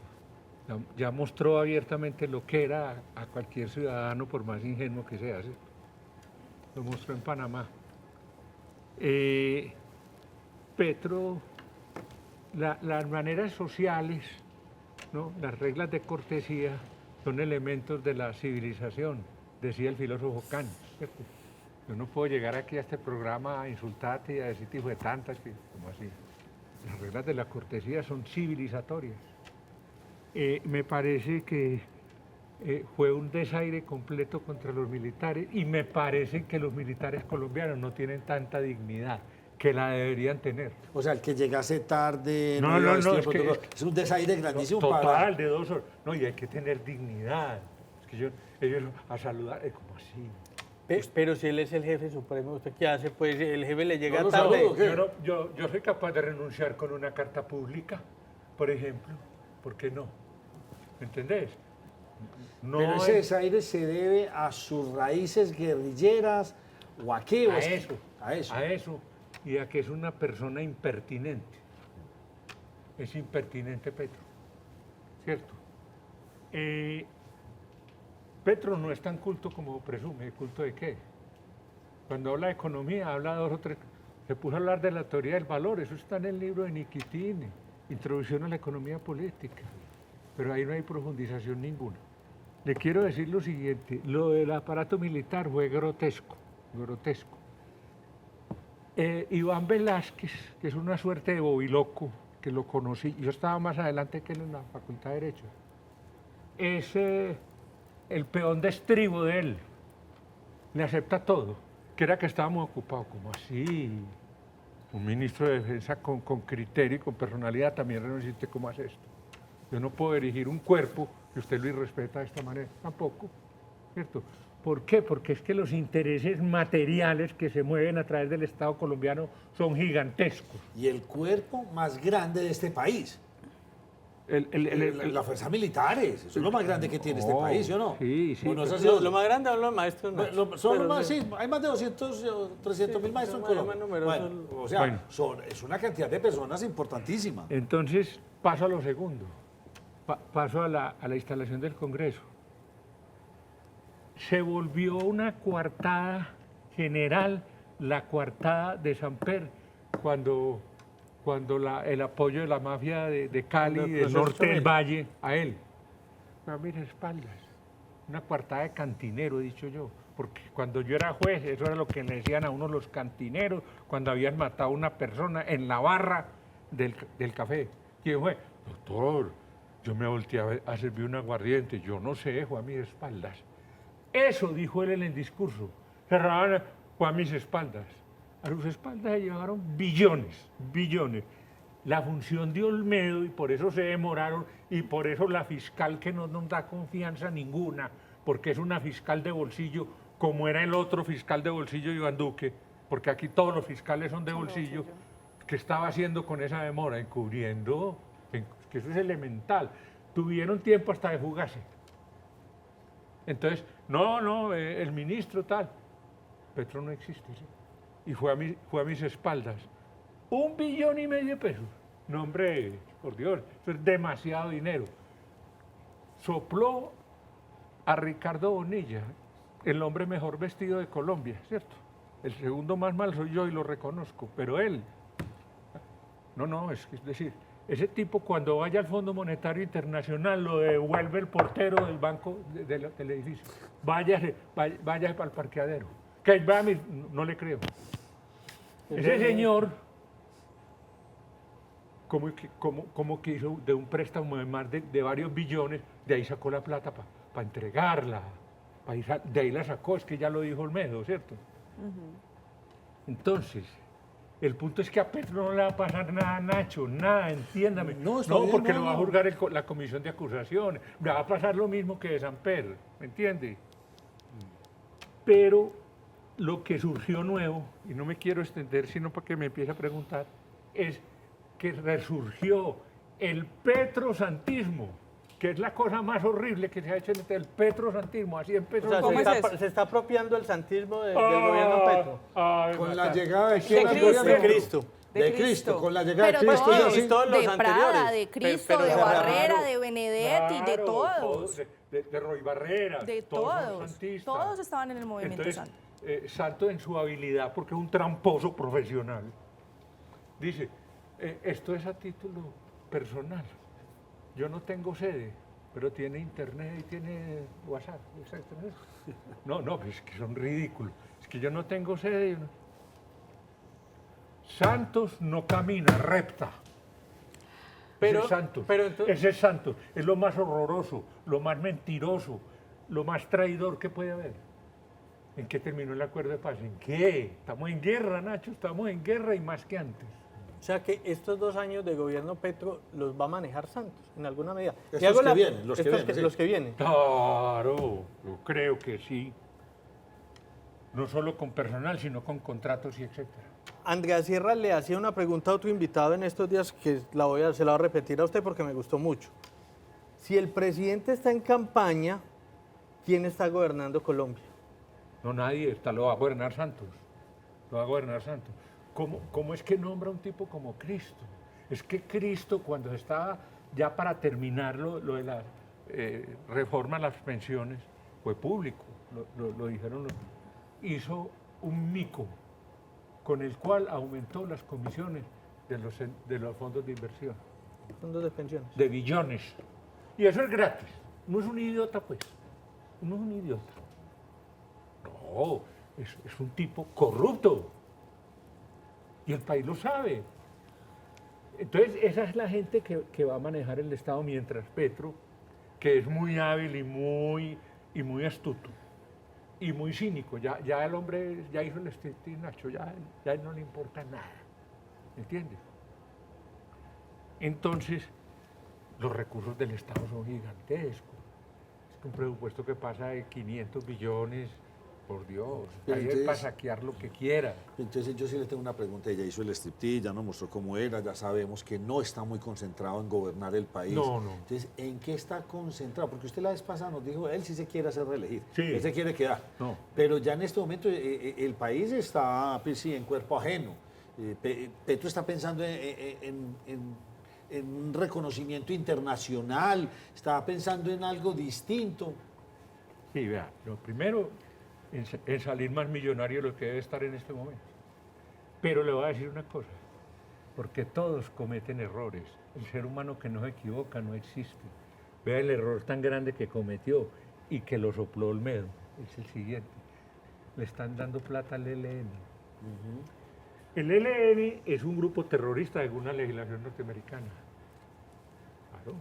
S9: Ya mostró abiertamente lo que era a cualquier ciudadano, por más ingenuo que sea, ¿cierto? Lo mostró en Panamá. Petro, las maneras sociales, ¿no? Las reglas de cortesía son elementos de la civilización, decía el filósofo Kant, ¿cierto? Yo no puedo llegar aquí a este programa a insultarte y a decirte hijo de tantas, como así. las reglas de la cortesía son civilizatorias. Me parece que fue un desaire completo contra los militares y me parece que los militares colombianos no tienen tanta dignidad que la deberían tener.
S5: O sea, el que llegase tarde,
S9: No,
S5: iba vestido
S9: es
S5: de
S9: que-
S5: protocolo, es un desaire grandísimo
S9: Total, de 2 horas. No, y hay que tener dignidad. Es que ellos a saludar, como así.
S2: Pero si él es el jefe supremo, ¿usted qué hace? Pues el jefe le llega
S5: No lo
S2: tarde.
S5: saludo, ¿qué?
S9: Yo soy capaz de renunciar con una carta pública, por ejemplo. ¿Por qué no? ¿Me entendés? No
S5: Pero ese
S9: hay-
S5: desaire se debe a sus raíces guerrilleras o a qué.
S9: a eso,
S5: A eso.
S9: a eso, y a que es una persona impertinente. Es impertinente Petro, ¿cierto? Petro no es tan culto como presume. ¿Culto de qué? Cuando habla de economía, habla 2 o 3... Se puso a hablar de la teoría del valor, eso está en el libro de Nikitin, Introducción a la Economía Política, pero ahí no hay profundización ninguna. Le quiero decir lo siguiente, lo del aparato militar fue grotesco, grotesco. Iván Velázquez, que es una suerte de bobiloco, que lo conocí, yo estaba más adelante que él en la Facultad de Derecho, es el peón de estribo de él, le acepta todo, que era que estábamos ocupados, como así, un ministro de Defensa con criterio y con personalidad también renuncia. ¿Cómo hace esto? Yo no puedo dirigir un cuerpo que usted lo irrespeta de esta manera, tampoco, ¿cierto? ¿Por qué? Porque es que los intereses materiales que se mueven a través del Estado colombiano son gigantescos.
S5: Y el cuerpo más grande de este país. Las fuerzas militares, eso es lo más grande que tiene este país, ¿sí o no?
S9: Sí, sí.
S5: ¿O no es así?
S2: Lo más grande son los maestros.
S5: Son los más, sí, hay más de 200, 300 mil maestros en
S2: son
S5: Colombia.
S2: más numerosos.
S5: Bueno, o sea,
S9: Bueno.
S5: es una cantidad de personas importantísima.
S9: Entonces, paso a lo segundo. Paso a la instalación del Congreso. Se volvió una coartada general, la coartada de Samper, cuando el apoyo de la mafia de Cali,
S2: Cuando el
S9: del
S2: proceso
S9: norte del
S2: Chamel.
S9: Valle, a él. A mis espaldas. Una coartada de cantinero, he dicho yo. Porque cuando yo era juez, eso era lo que le decían a uno los cantineros, cuando habían matado a una persona en la barra del café. ¿Quién fue? Doctor, yo me volteé a servir un aguardiente. Yo no sé, fue a mis espaldas. Eso dijo él en el discurso. Cerraban, fue a mis espaldas. A sus espaldas se llevaron billones, billones. La función de Olmedo, y por eso se demoraron, y por eso la fiscal que no nos da confianza ninguna, porque es una fiscal de bolsillo, como era el otro fiscal de bolsillo, Iván Duque, porque aquí todos los fiscales son de bolsillo, ¿qué estaba haciendo con esa demora? Encubriendo, que eso es elemental. Tuvieron tiempo hasta de fugarse. Entonces, el ministro tal. Petro no existe, ¿sí? Y fue a mis espaldas. 1,5 billones de pesos. No, hombre, por Dios, eso es demasiado dinero. Sopló a Ricardo Bonilla, el hombre mejor vestido de Colombia, ¿cierto? El segundo más mal soy yo y lo reconozco, pero él. Es decir, ese tipo cuando vaya al Fondo Monetario Internacional lo devuelve el portero del banco del edificio. Váyase para el parqueadero. Que va a mí, no le creo. Ese señor, como que hizo de un préstamo de más de varios billones, de ahí sacó la plata para entregarla. De ahí la sacó, es que ya lo dijo Olmedo, ¿cierto? Entonces, el punto es que a Petro no le va a pasar nada, Nacho, nada, entiéndame. No, porque lo va a juzgar la comisión de acusaciones. Le va a pasar lo mismo que de Samper, ¿me entiende? Pero lo que surgió nuevo, y no me quiero extender, sino para que me empiece a preguntar, es que resurgió el petrosantismo, que es la cosa más horrible que se ha hecho en el petrosantismo. Así empezó.
S2: O sea,
S1: ¿Cómo es eso?
S2: se está apropiando el santismo del gobierno Petro.
S5: Con la llegada de
S1: Cristo.
S2: Cristo.
S5: De Cristo, con la llegada de
S8: Pero
S5: Cristo.
S8: todos,
S5: sí.
S2: todos los
S8: de Prada,
S2: anteriores.
S8: de Cristo,
S2: Pero
S8: de
S2: se
S8: Barrera,
S2: raro.
S8: de Benedetti, de todos.
S9: De Roy Barrera.
S8: De
S9: todos son
S8: todos.
S9: santistas.
S8: Todos estaban en el movimiento
S9: Entonces,
S8: santo.
S9: Santo en su habilidad, porque es un tramposo profesional, dice, esto es a título personal. Yo no tengo sede, pero tiene internet y tiene WhatsApp. No, pues es que son ridículos. Es que yo no tengo sede. Santos no camina recta.
S2: Pero-
S9: ese es Santos.
S2: pero entonces-
S9: Ese es Santos. Es lo más horroroso, lo más mentiroso, lo más traidor que puede haber. ¿En qué terminó el acuerdo de paz? ¿En qué? Estamos en guerra, Nacho, estamos en guerra y más que antes.
S2: O sea que estos 2 años de gobierno Petro los va a manejar Santos, en alguna medida.
S5: Estos
S2: Y hago
S5: que vienen, los que
S2: estos
S5: vienen, sí.
S2: los que vienen.
S9: Claro, yo creo que sí. No solo con personal, sino con contratos y etcétera.
S2: Andrea Sierra le hacía una pregunta a otro invitado en estos días que se la voy a repetir a usted porque me gustó mucho. Si el presidente está en campaña, ¿quién está gobernando Colombia?
S9: No, nadie, lo va a gobernar Santos. Lo va a gobernar Santos. ¿Cómo es que nombra un tipo como Cristo? Es que Cristo, cuando estaba ya para terminar lo de la reforma a las pensiones, fue público, lo dijeron, hizo un mico con el cual aumentó las comisiones de los fondos de inversión,
S2: Fondos de pensiones.
S9: de billones. Y eso es gratis. No es un idiota, pues. No es un idiota. No, es un tipo corrupto. Y el país lo sabe. Entonces, esa es la gente que va a manejar el Estado, mientras Petro, que es muy hábil y muy astuto y muy cínico, ya el hombre ya hizo el striptease, Nacho, ya a él no le importa nada. ¿Entiendes? Entonces, los recursos del Estado son gigantescos. Es que un presupuesto que pasa de 500 billones, por Dios,
S5: Pero
S9: ahí es
S5: entonces-
S9: para saquear lo que quiera.
S5: Entonces yo sí le tengo una pregunta. Ella hizo el striptease, ya nos mostró cómo era, ya sabemos que no está muy concentrado en gobernar el país.
S9: No, no.
S5: Entonces, ¿en qué está concentrado? Porque usted la vez pasada nos dijo, él sí se quiere hacer reelegir,
S9: Sí.
S5: él se quiere quedar.
S9: No.
S5: Pero ya en este momento el país está, pues, sí, en cuerpo ajeno. Petro está pensando en un reconocimiento internacional, está pensando en algo distinto.
S9: Sí, vea, lo primero, en salir más millonario de lo que debe estar en este momento. Pero le voy a decir una cosa, porque todos cometen errores. El ser humano que no se equivoca no existe. Vea el error tan grande que cometió y que lo sopló Olmedo. Es el siguiente. Le están dando plata al ELN. El ELN es un grupo terrorista según la legislación norteamericana. Claro.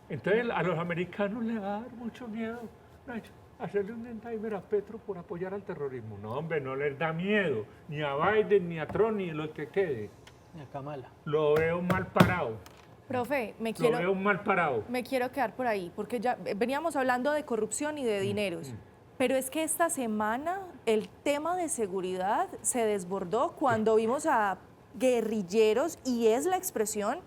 S9: Entonces a los americanos les va a dar mucho miedo, Nacho, hacerle un endaimer a Petro por apoyar al terrorismo. No, hombre, no les da miedo, ni a Biden, ni a Trump, ni a lo que quede.
S2: Ni a Kamala.
S9: Lo veo mal parado,
S8: Profe,
S9: lo veo mal parado.
S8: me quiero quedar por ahí, porque ya veníamos hablando de corrupción y de dineros. Pero es que esta semana el tema de seguridad se desbordó cuando vimos a guerrilleros, y es la expresión,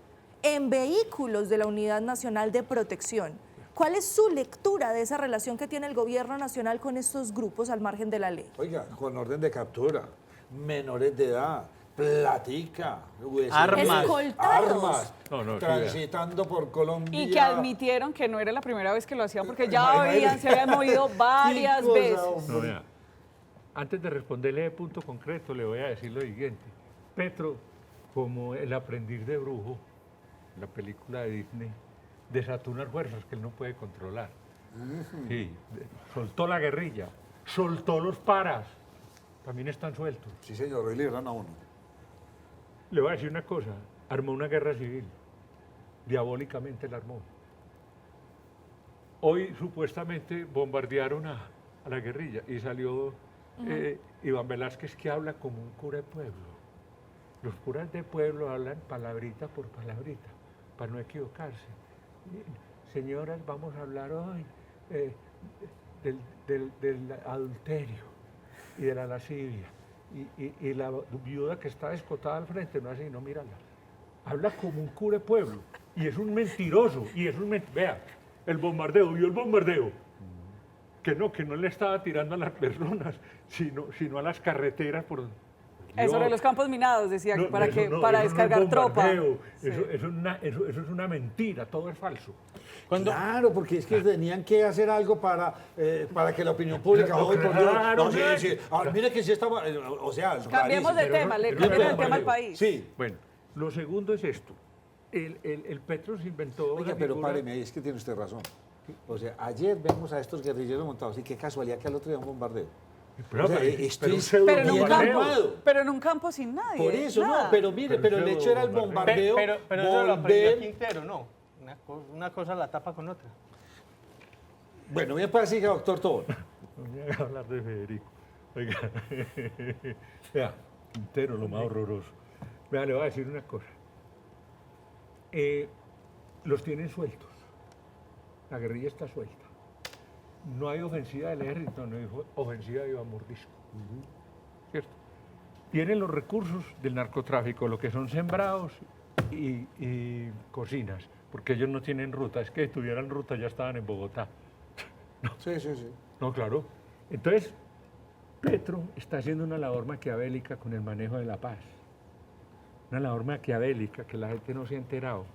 S8: en vehículos de la Unidad Nacional de Protección. ¿Cuál es su lectura de esa relación que tiene el gobierno nacional con estos grupos al margen de la ley?
S5: Oiga, con orden de captura, menores de edad, platica,
S2: Armas.
S8: Escoltados.
S5: armas,
S9: No, no, sí,
S5: transitando por Colombia.
S1: Y que admitieron que no era la primera vez que lo hacían, porque ya
S5: Imagínate.
S1: se habían movido varias
S5: Qué cosa,
S1: veces.
S5: hombre.
S9: No, vea, antes de responderle de punto concreto, le voy a decir lo siguiente. Petro, como el aprendiz de brujo, la película de Disney, desató unas fuerzas que él no puede controlar. Sí, soltó la guerrilla, soltó los paras, también están sueltos.
S5: Sí, señor, hoy liberan a uno.
S9: Le voy a decir una cosa, armó una guerra civil, diabólicamente la armó. Hoy supuestamente bombardearon a la guerrilla y salió Iván Velázquez, que habla como un cura de pueblo. Los curas de pueblo hablan palabrita por palabrita, para no equivocarse. Señoras, vamos a hablar hoy del adulterio y de la lascivia. Y la viuda que está escotada al frente, no así, no, mírala. Habla como un cura de pueblo. Y es un mentiroso. Vea, el bombardeo, vio el bombardeo. Que no le estaba tirando a las personas, sino a las carreteras por donde.
S1: Eso de los campos minados, decía,
S9: No,
S1: para
S9: eso no,
S1: para
S9: eso no es
S1: descargar tropa.
S9: bombardeo,
S1: Sí.
S9: Eso es una mentira, todo es falso.
S5: Claro, porque es que tenían que hacer algo para que la opinión pública hoy por Dios.
S9: Claro,
S5: No, sí,
S9: claro.
S5: sí. Mire que sí estaba. O sea,
S1: Cambiemos de
S5: rarísimo.
S1: tema, le
S9: pero
S1: cambiemos
S9: no,
S1: el tema al
S9: no,
S1: país.
S5: Sí.
S9: Bueno, lo segundo es esto. El Petro se inventó.
S5: Oiga,
S9: la
S5: pero
S9: figura-
S5: páreme ahí, es que tiene usted razón. O sea, ayer vemos a estos guerrilleros montados y qué casualidad que al otro día un bombardeo.
S9: Pero,
S5: O sea,
S9: pero-
S5: esto
S9: pero un
S5: es
S9: pseudo
S1: Pero en, un
S9: bombardeo.
S1: campo, pero en un campo sin nadie.
S5: Por eso,
S1: nada.
S5: no, pero mire, pero el hecho era el bombardeo,
S2: Pero eso lo aprendió
S5: volver...
S2: Quintero, no. Una cosa la tapa con otra.
S5: Bueno, bien para decir, doctor Tobón.
S9: No me haga hablar de Federico. Oiga, vea, Quintero, lo más horroroso. Vea, le voy a decir una cosa. Los tienen sueltos. La guerrilla está suelta. No hay ofensiva del ejército, no hay ofensiva de Iván Mordisco. ¿Cierto? Tienen los recursos del narcotráfico, lo que son sembrados y cocinas, porque ellos no tienen ruta. Es que si tuvieran ruta ya estaban en Bogotá.
S5: Sí.
S9: No, claro. Entonces, Petro está haciendo una labor maquiavélica con el manejo de la paz. Una labor maquiavélica que la gente no se ha enterado.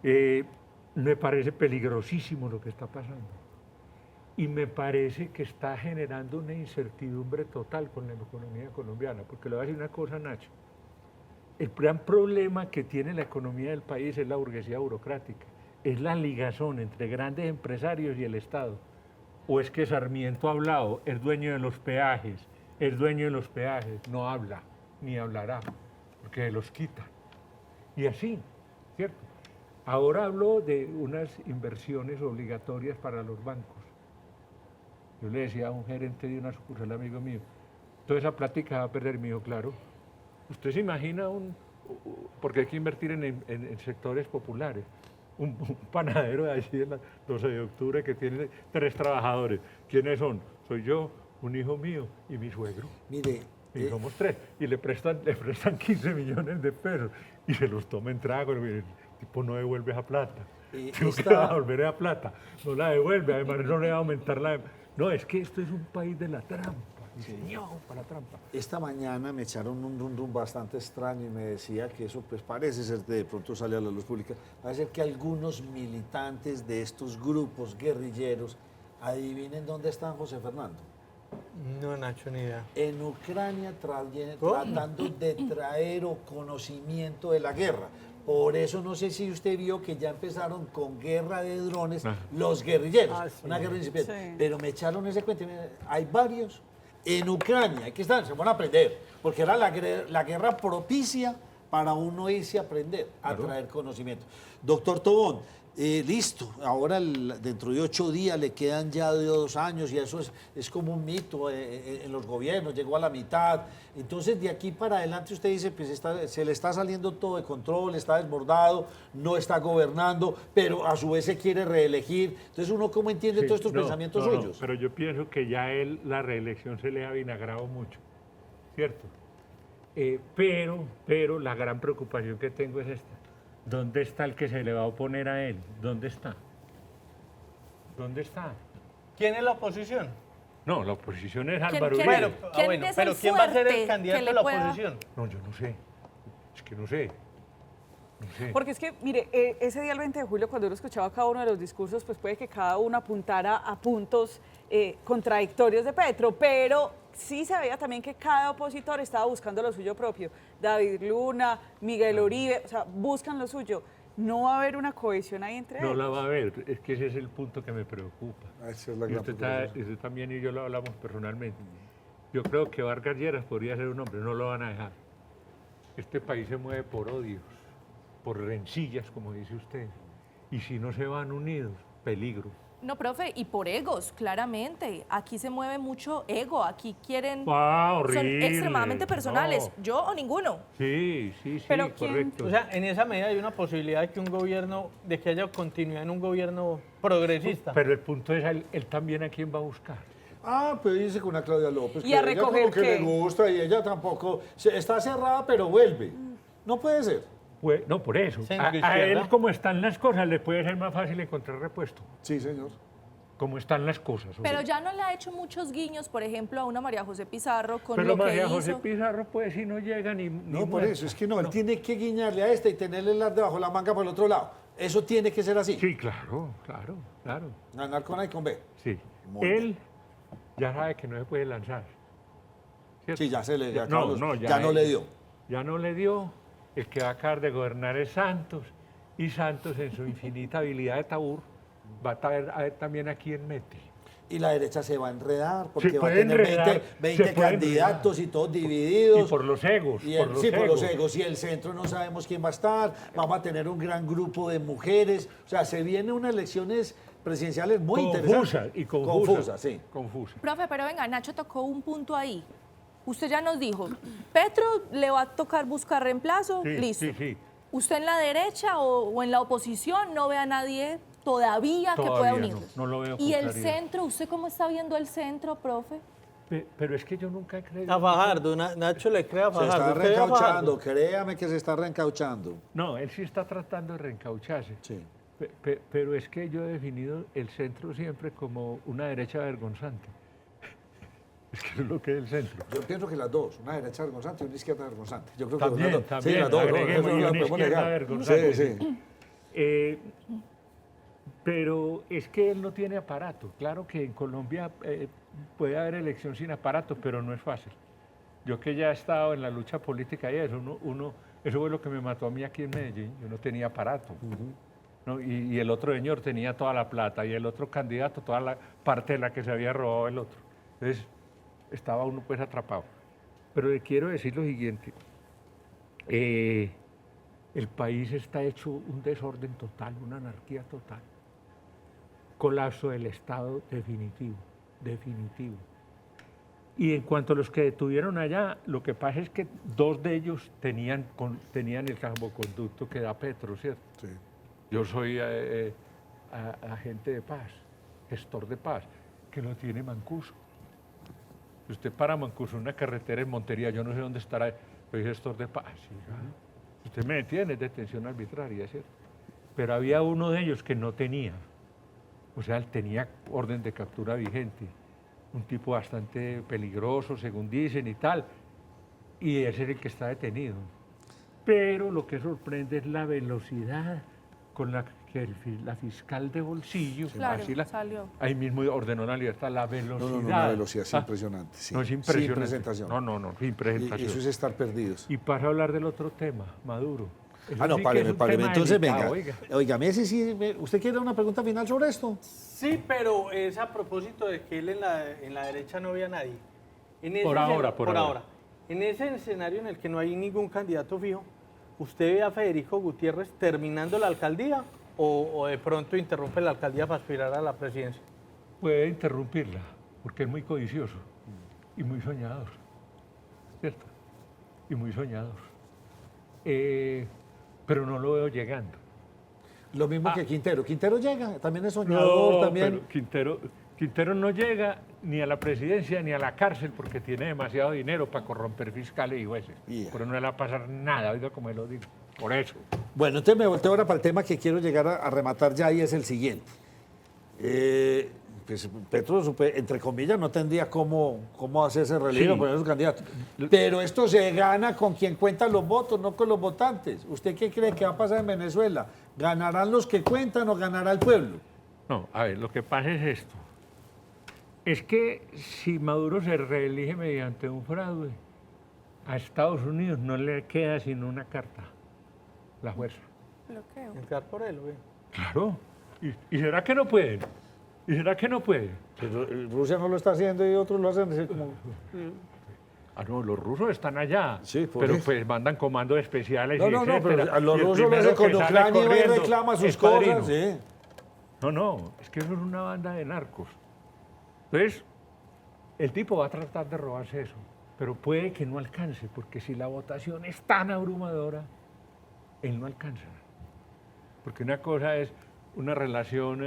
S9: Me parece peligrosísimo lo que está pasando. Y me parece que está generando una incertidumbre total con la economía colombiana. Porque le voy a decir una cosa, Nacho. El gran problema que tiene la economía del país es la burguesía burocrática. Es la ligazón entre grandes empresarios y el Estado. O es que Sarmiento ha hablado, es dueño de los peajes, no habla, ni hablará, porque los quita. Y así, ¿cierto? Ahora habló de unas inversiones obligatorias para los bancos. Yo le decía a un gerente de una sucursal amigo mío, toda esa plática va a perder, mío, claro. ¿Usted se imagina porque hay que invertir en sectores populares? Un panadero de allí de la 12 de octubre que tiene 3 trabajadores. ¿Quiénes son? Soy yo, un hijo mío y mi suegro.
S5: Mire,
S9: Y somos 3. Y le prestan 15 millones de pesos y se los toma en trago. El tipo no devuelve esa plata. Tengo que devolver esa plata. No la devuelve, además no le va a aumentar la... No, es que esto es un país de la trampa. Para la trampa.
S5: esta mañana me echaron un rum bastante extraño y me decía que eso pues parece ser, de pronto sale a la luz pública, parece ser que algunos militantes de estos grupos guerrilleros adivinen dónde están José Fernando.
S2: No, Nacho, ni idea.
S5: En Ucrania tratando de traer o conocimiento de la guerra. Por eso no sé si usted vio que ya empezaron con guerra de drones los guerrilleros, una guerra incipiente.
S1: Sí.
S5: Pero me echaron ese cuento. Hay varios en Ucrania, hay que estar, se van a aprender, porque era la guerra propicia para uno irse a aprender, a traer conocimiento. Doctor Tobón, listo, ahora dentro de 8 días le quedan ya 2 años y eso es como un mito en los gobiernos, llegó a la mitad. Entonces de aquí para adelante usted dice, pues se le está saliendo todo de control, está desbordado, no está gobernando, pero a su vez se quiere reelegir. Entonces uno cómo entiende todos estos pensamientos suyos.
S9: Pero yo pienso que ya a él la reelección se le ha vinagrado mucho, ¿cierto? Pero la gran preocupación que tengo es esta. ¿Dónde está el que se le va a oponer a él? ¿Dónde está? ¿Dónde está?
S2: ¿Quién es la oposición?
S9: No, la oposición es
S8: ¿Quién-
S9: Álvaro
S8: quién-
S9: Uribe.
S8: ¿Quién es el
S2: pero ¿quién va a ser
S8: fuerte
S2: el candidato
S8: que
S2: de
S8: le
S2: la
S8: pueda-
S2: oposición?
S9: No, yo no sé. Es que no sé. No sé.
S1: Porque es que, mire, ese día el 20 de julio, cuando uno escuchaba cada uno de los discursos, pues puede que cada uno apuntara a puntos contradictorios de Petro, pero sí se veía también que cada opositor estaba buscando lo suyo propio. David Luna, Miguel Uribe, o sea, buscan lo suyo. No va a haber una cohesión ahí entre
S9: No
S1: ellos.
S9: la va a haber. Es que ese es el punto que me preocupa.
S5: Esa es la
S9: Y
S5: gran
S9: usted
S5: preocupación.
S9: también y yo lo hablamos personalmente. Yo creo que Vargas Lleras podría ser un hombre, no lo van a dejar. Este país se mueve por odios, por rencillas, como dice usted. Y si no se van unidos, peligro.
S8: No, profe, y por egos, claramente. Aquí se mueve mucho ego, aquí quieren...
S9: Ah,
S8: Son
S9: horrible.
S8: extremadamente personales,
S9: No.
S8: yo o ninguno.
S9: Sí,
S1: Pero ¿quién-
S9: correcto.
S2: O sea, en esa medida hay una posibilidad de que un gobierno, de que haya continuidad en un gobierno progresista.
S9: Pero el punto es, él también a quién va a buscar.
S5: Pero dice con una Claudia López
S1: ¿Y
S5: que
S1: a
S5: ella
S1: recoger
S5: como que
S1: qué?
S5: le gusta y ella tampoco, está cerrada pero vuelve. No puede ser.
S9: Pues, no, por eso.
S2: Centro
S9: A
S2: izquierda.
S9: él, como están las cosas, le puede ser más fácil encontrar repuesto.
S5: Sí, señor.
S9: Como están las cosas.
S8: Pero
S9: hombre.
S8: ya no le ha hecho muchos guiños, por ejemplo, a una María José Pizarro con
S9: Pero
S8: lo que
S9: María
S8: hizo.
S9: José Pizarro, pues, si no llega ni
S5: No, por
S9: muerta.
S5: eso, es que no, él tiene que guiñarle a este y tenerle las debajo de la manga por el otro lado. Eso tiene que ser así.
S9: Sí, claro.
S5: Ganar con A y con B.
S9: Sí.
S5: Muy
S9: Él ya sabe que no se puede lanzar. ¿cierto?
S5: Sí, ya se le
S9: Ya-
S5: acabó
S9: no,
S5: los-
S9: no,
S5: ya no le dio.
S9: Ya no le dio. El que va a acabar de gobernar es Santos. Y Santos, en su infinita habilidad de tabur, va a ver también a quién mete.
S5: Y la derecha se va a enredar porque
S9: Se
S5: va a
S9: puede
S5: tener
S9: enredar,
S5: 20
S9: se puede
S5: candidatos y todos divididos.
S9: Y por los egos.
S5: Y por los egos. Y el centro no sabemos quién va a estar. Vamos a tener un gran grupo de mujeres. O sea, se vienen unas elecciones presidenciales muy interesantes.
S9: Confusas,
S5: sí.
S9: Confusas.
S8: Profe, pero venga, Nacho tocó un punto ahí. Usted ya nos dijo, Petro le va a tocar buscar reemplazo,
S9: Sí,
S8: listo.
S9: sí, sí.
S8: ¿Usted en la derecha o en la oposición no ve a nadie todavía que pueda
S9: Todavía
S8: unirlos?
S9: no lo veo con
S8: ¿Y el
S9: claridad.
S8: centro? ¿Usted cómo está viendo el centro, profe?
S9: Pero es que yo nunca he creído.
S2: A Fajardo, Nacho le cree a
S5: Se
S2: Fajardo.
S5: está
S2: ¿Usted ve a Fajardo?
S5: reencauchando, créame que se está reencauchando.
S9: No, él sí está tratando de reencaucharse.
S5: Sí.
S9: Pero es que yo he definido el centro siempre como una derecha vergonzante. Es que eso es lo que es el centro.
S5: Yo pienso que las dos, una derecha vergonzante y una izquierda vergonzante. Yo creo
S9: También,
S5: que las dos.
S9: también,
S5: Sí, las dos,
S9: agreguemos,
S5: eso no
S9: y
S5: lo
S9: una
S5: podemos
S9: izquierda
S5: negar.
S9: vergonzante.
S5: Sí, sí.
S9: Pero es que él no tiene aparato. Claro que en Colombia puede haber elección sin aparato, pero no es fácil. Yo que ya he estado en la lucha política y eso, eso fue lo que me mató a mí aquí en Medellín. Yo no tenía aparato. ¿No? Y el otro señor tenía toda la plata y el otro candidato toda la parte de la que se había robado el otro. Entonces estaba uno pues atrapado. Pero le quiero decir lo siguiente. El país está hecho un desorden total, una anarquía total. Colapso del Estado definitivo, definitivo. Y en cuanto a los que detuvieron allá, lo que pasa es que 2 de ellos tenían el salvoconducto que da Petro, ¿cierto?
S5: Sí.
S9: Yo soy agente de paz, gestor de paz, que lo tiene Mancuso. Si usted para Mancuso en una carretera en Montería, yo no sé dónde estará, soy gestor de paz. Si usted me detiene, es detención arbitraria, ¿cierto? Pero había uno de ellos que no tenía. O sea, él tenía orden de captura vigente. Un tipo bastante peligroso, según dicen y tal. Y ese es el que está detenido. Pero lo que sorprende es la velocidad con la que la fiscal de bolsillo,
S8: Claro,
S9: así
S8: salió.
S9: ahí mismo ordenó la libertad, la velocidad.
S5: No, una velocidad es impresionante. Sí.
S9: No, es impresionante.
S5: Sin presentación.
S9: No, sin presentación.
S5: Y eso es estar perdidos.
S9: Y para hablar del otro tema, Maduro. Eso
S5: No,
S9: sí que
S5: páreme.
S9: es un tema
S5: Entonces,
S9: delicado,
S5: venga.
S9: oiga.
S5: Oiga, ¿usted quiere una pregunta final sobre esto?
S2: Sí, pero es a propósito de que él en la derecha no ve a nadie.
S9: Por ahora.
S2: En ese escenario en el que no hay ningún candidato fijo, ¿usted ve a Federico Gutiérrez terminando la alcaldía o de pronto interrumpe la alcaldía para aspirar a la presidencia?
S9: Puede interrumpirla, porque es muy codicioso y muy soñador, ¿cierto? Y muy soñador. Pero no lo veo llegando.
S5: Lo mismo que Quintero. Quintero llega, también es soñador,
S9: No,
S5: también.
S9: pero Quintero no llega ni a la presidencia ni a la cárcel porque tiene demasiado dinero para corromper fiscales y jueces.
S5: Yeah.
S9: Pero no le va a pasar nada, oiga como lo digo. Por eso.
S5: Bueno, entonces me volteo ahora para el tema que quiero llegar a rematar ya y es el siguiente. Pues Petro, entre comillas, no tendría cómo hacerse relevo,
S9: Sí.
S5: poner su candidato. Pero esto se gana con quien cuenta los votos, no con los votantes. ¿Usted qué cree que va a pasar en Venezuela? ¿Ganarán los que cuentan o ganará el pueblo?
S9: No, a ver, lo que pasa es esto. Es que si Maduro se reelige mediante un fraude, a Estados Unidos no le queda sino una carta, la fuerza.
S8: Bloqueo.
S2: Entrar por él, güey.
S9: Claro. ¿Y será que no pueden? ¿Y será que no pueden?
S5: Pero Rusia no lo está haciendo y otros lo hacen así como...
S9: Ah, no, los rusos están allá,
S5: Sí, por
S9: pero
S5: eso.
S9: pues mandan comandos especiales
S5: No,
S9: y
S5: no,
S9: etcétera.
S5: pero a los
S9: Y el
S5: rusos lo
S9: primero
S5: hacen con
S9: que sale
S5: Ucrania y va y
S9: corriendo
S5: reclama sus
S9: es padrino.
S5: cosas. Sí.
S9: No, es que eso es una banda de narcos. Entonces, el tipo va a tratar de robarse eso, pero puede que no alcance, porque si la votación es tan abrumadora, él no alcanza. Porque una cosa es una relación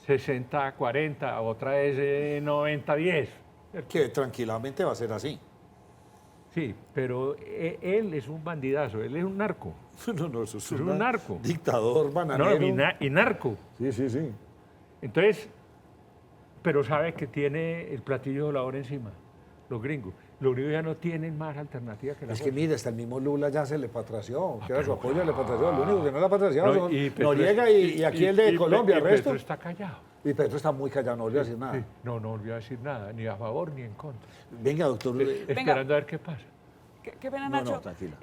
S9: 60-40, otra es 90-10.
S5: Que tranquilamente va a ser así.
S9: Sí, pero él es un bandidazo, él es un narco.
S5: No, eso es
S9: un narco.
S5: Dictador bananero.
S9: No, y narco.
S5: Sí.
S9: Entonces, pero sabe que tiene el platillo volador encima, los gringos. Los gringos ya no tienen más alternativa que la
S5: Es que
S9: fuerza.
S5: mire, hasta el mismo Lula ya se le patració, que era su apoyo, le patració. Lo único que no le ha patraciado
S9: No,
S5: son
S9: y Petro
S5: Noriega y aquí el de Colombia, el resto.
S9: Petro está callado.
S5: Y Petro está muy callado, no volvió a decir nada.
S9: Sí, no volvió a decir nada, ni a favor ni en contra.
S5: Venga, doctor.
S9: Esperando a ver qué pasa.
S1: Qué pena,
S5: No,
S1: Nacho.
S5: tranquila.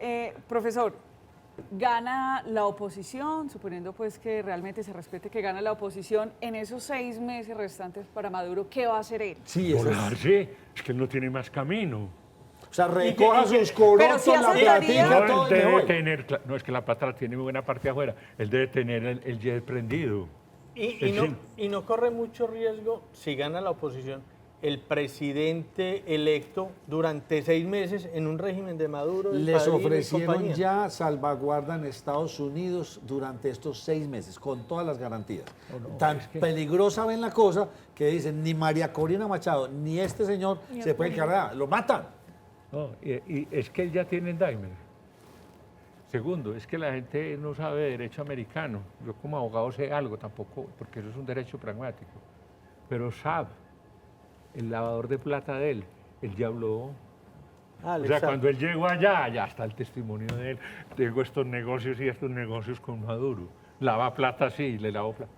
S1: Profesor, gana la oposición, suponiendo pues que realmente se respete que gana la oposición, en esos 6 meses restantes para Maduro, ¿qué va a hacer él?
S5: Sí, eso es.
S9: Volarse, es que él no tiene más camino.
S5: O sea, recoja sus corotos,
S8: si
S5: la
S8: aceptaría-
S5: platica,
S9: No,
S5: todo
S9: él
S5: y me
S9: debe
S5: voy.
S9: tener, no, es que la plata la tiene muy buena parte afuera, él debe tener el jet prendido.
S2: Y no corre mucho riesgo, si gana la oposición, el presidente electo durante 6 meses en un régimen de Maduro.
S5: Les
S2: Padrino y
S5: ofrecieron
S2: compañía.
S5: ya salvaguarda en Estados Unidos durante estos 6 meses, con todas las garantías. Tan peligrosa ven la cosa que dicen, ni María Corina Machado, ni este señor se pueden cargar, lo matan.
S9: No, y es que él ya tiene Alzheimer. Segundo, es que la gente no sabe derecho americano. Yo como abogado sé algo tampoco, porque eso es un derecho pragmático. Pero Saab, el lavador de plata de él ya habló. O sea, cuando él llegó allá, ya está el testimonio de él. Tengo estos negocios y estos negocios con Maduro. Lava plata, sí, le lavo plata.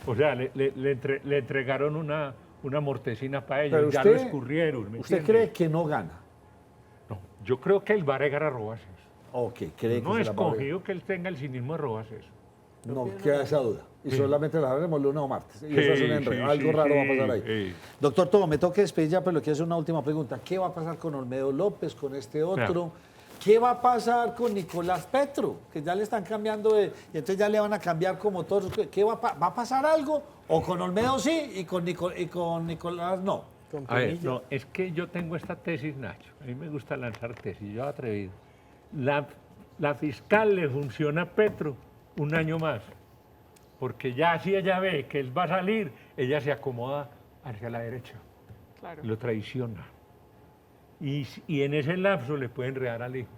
S9: O sea, le entregaron una mortecina para ellos,
S5: Pero
S9: ya
S5: usted-
S9: lo escurrieron. ¿me
S5: ¿Usted
S9: entiende?
S5: cree que no gana?
S9: No, yo creo que él va a llegar a Robases.
S5: Ok, cree
S9: No
S5: que
S9: es
S5: se la va a ver.
S9: escogido que él tenga el cinismo de Robases.
S5: No queda esa duda. Y solamente la haremos lunes o martes. Y eso es un
S9: Sí,
S5: enredo.
S9: sí,
S5: Algo
S9: sí,
S5: raro va a
S9: sí,
S5: pasar ahí.
S9: sí.
S5: Doctor Tobo, me toca despedir ya, pero le quiero hacer una última pregunta. ¿Qué va a pasar con Olmedo López, con este otro? ¿Qué va a pasar con Nicolás Petro? Que ya le están cambiando y entonces ya le van a cambiar como todos. ¿Qué va a pasar algo? ¿O con Olmedo sí y con Nicolás no?
S9: A ver, no, es que yo tengo esta tesis, Nacho. A mí me gusta lanzar tesis, yo atrevido. La fiscal le funciona a Petro un año más, porque ya si ella ve que él va a salir, ella se acomoda hacia la derecha,
S1: Claro.
S9: lo traiciona. Y en ese lapso le puede enredar al hijo,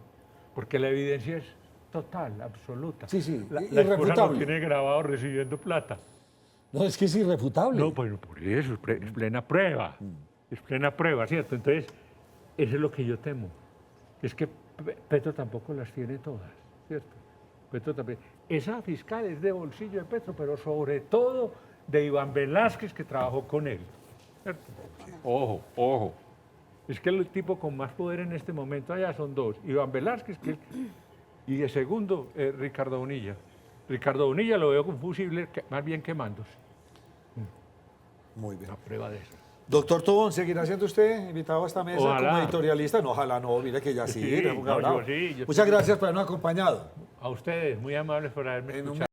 S9: porque la evidencia es total, absoluta.
S5: Sí, sí,
S9: La esposa lo
S5: irrefutable.
S9: tiene grabado recibiendo plata.
S5: No, es que es irrefutable.
S9: No, bueno, por eso, es plena prueba. Es plena prueba, ¿cierto? Entonces, eso es lo que yo temo. Es que Petro tampoco las tiene todas, ¿cierto? Petro también. Esa fiscal es de bolsillo de Petro, pero sobre todo de Iván Velázquez, que trabajó con él, ¿cierto? Ojo, ojo. Es que el tipo con más poder en este momento allá son dos. Iván Velázquez, y de segundo, Ricardo Bonilla. Ricardo Bonilla lo veo con fusible, más bien quemándose.
S5: Muy bien.
S9: Una prueba de eso.
S5: Doctor Tobón, ¿seguirá siendo usted invitado a esta mesa
S9: Ojalá.
S5: como editorialista? No, ojalá no, mire que ya sí.
S9: Sí,
S5: le hemos
S9: no,
S5: hablado.
S9: yo sí, yo
S5: Muchas
S9: sí.
S5: gracias por habernos acompañado.
S9: A ustedes, muy amables por haberme
S5: En un
S9: escuchado.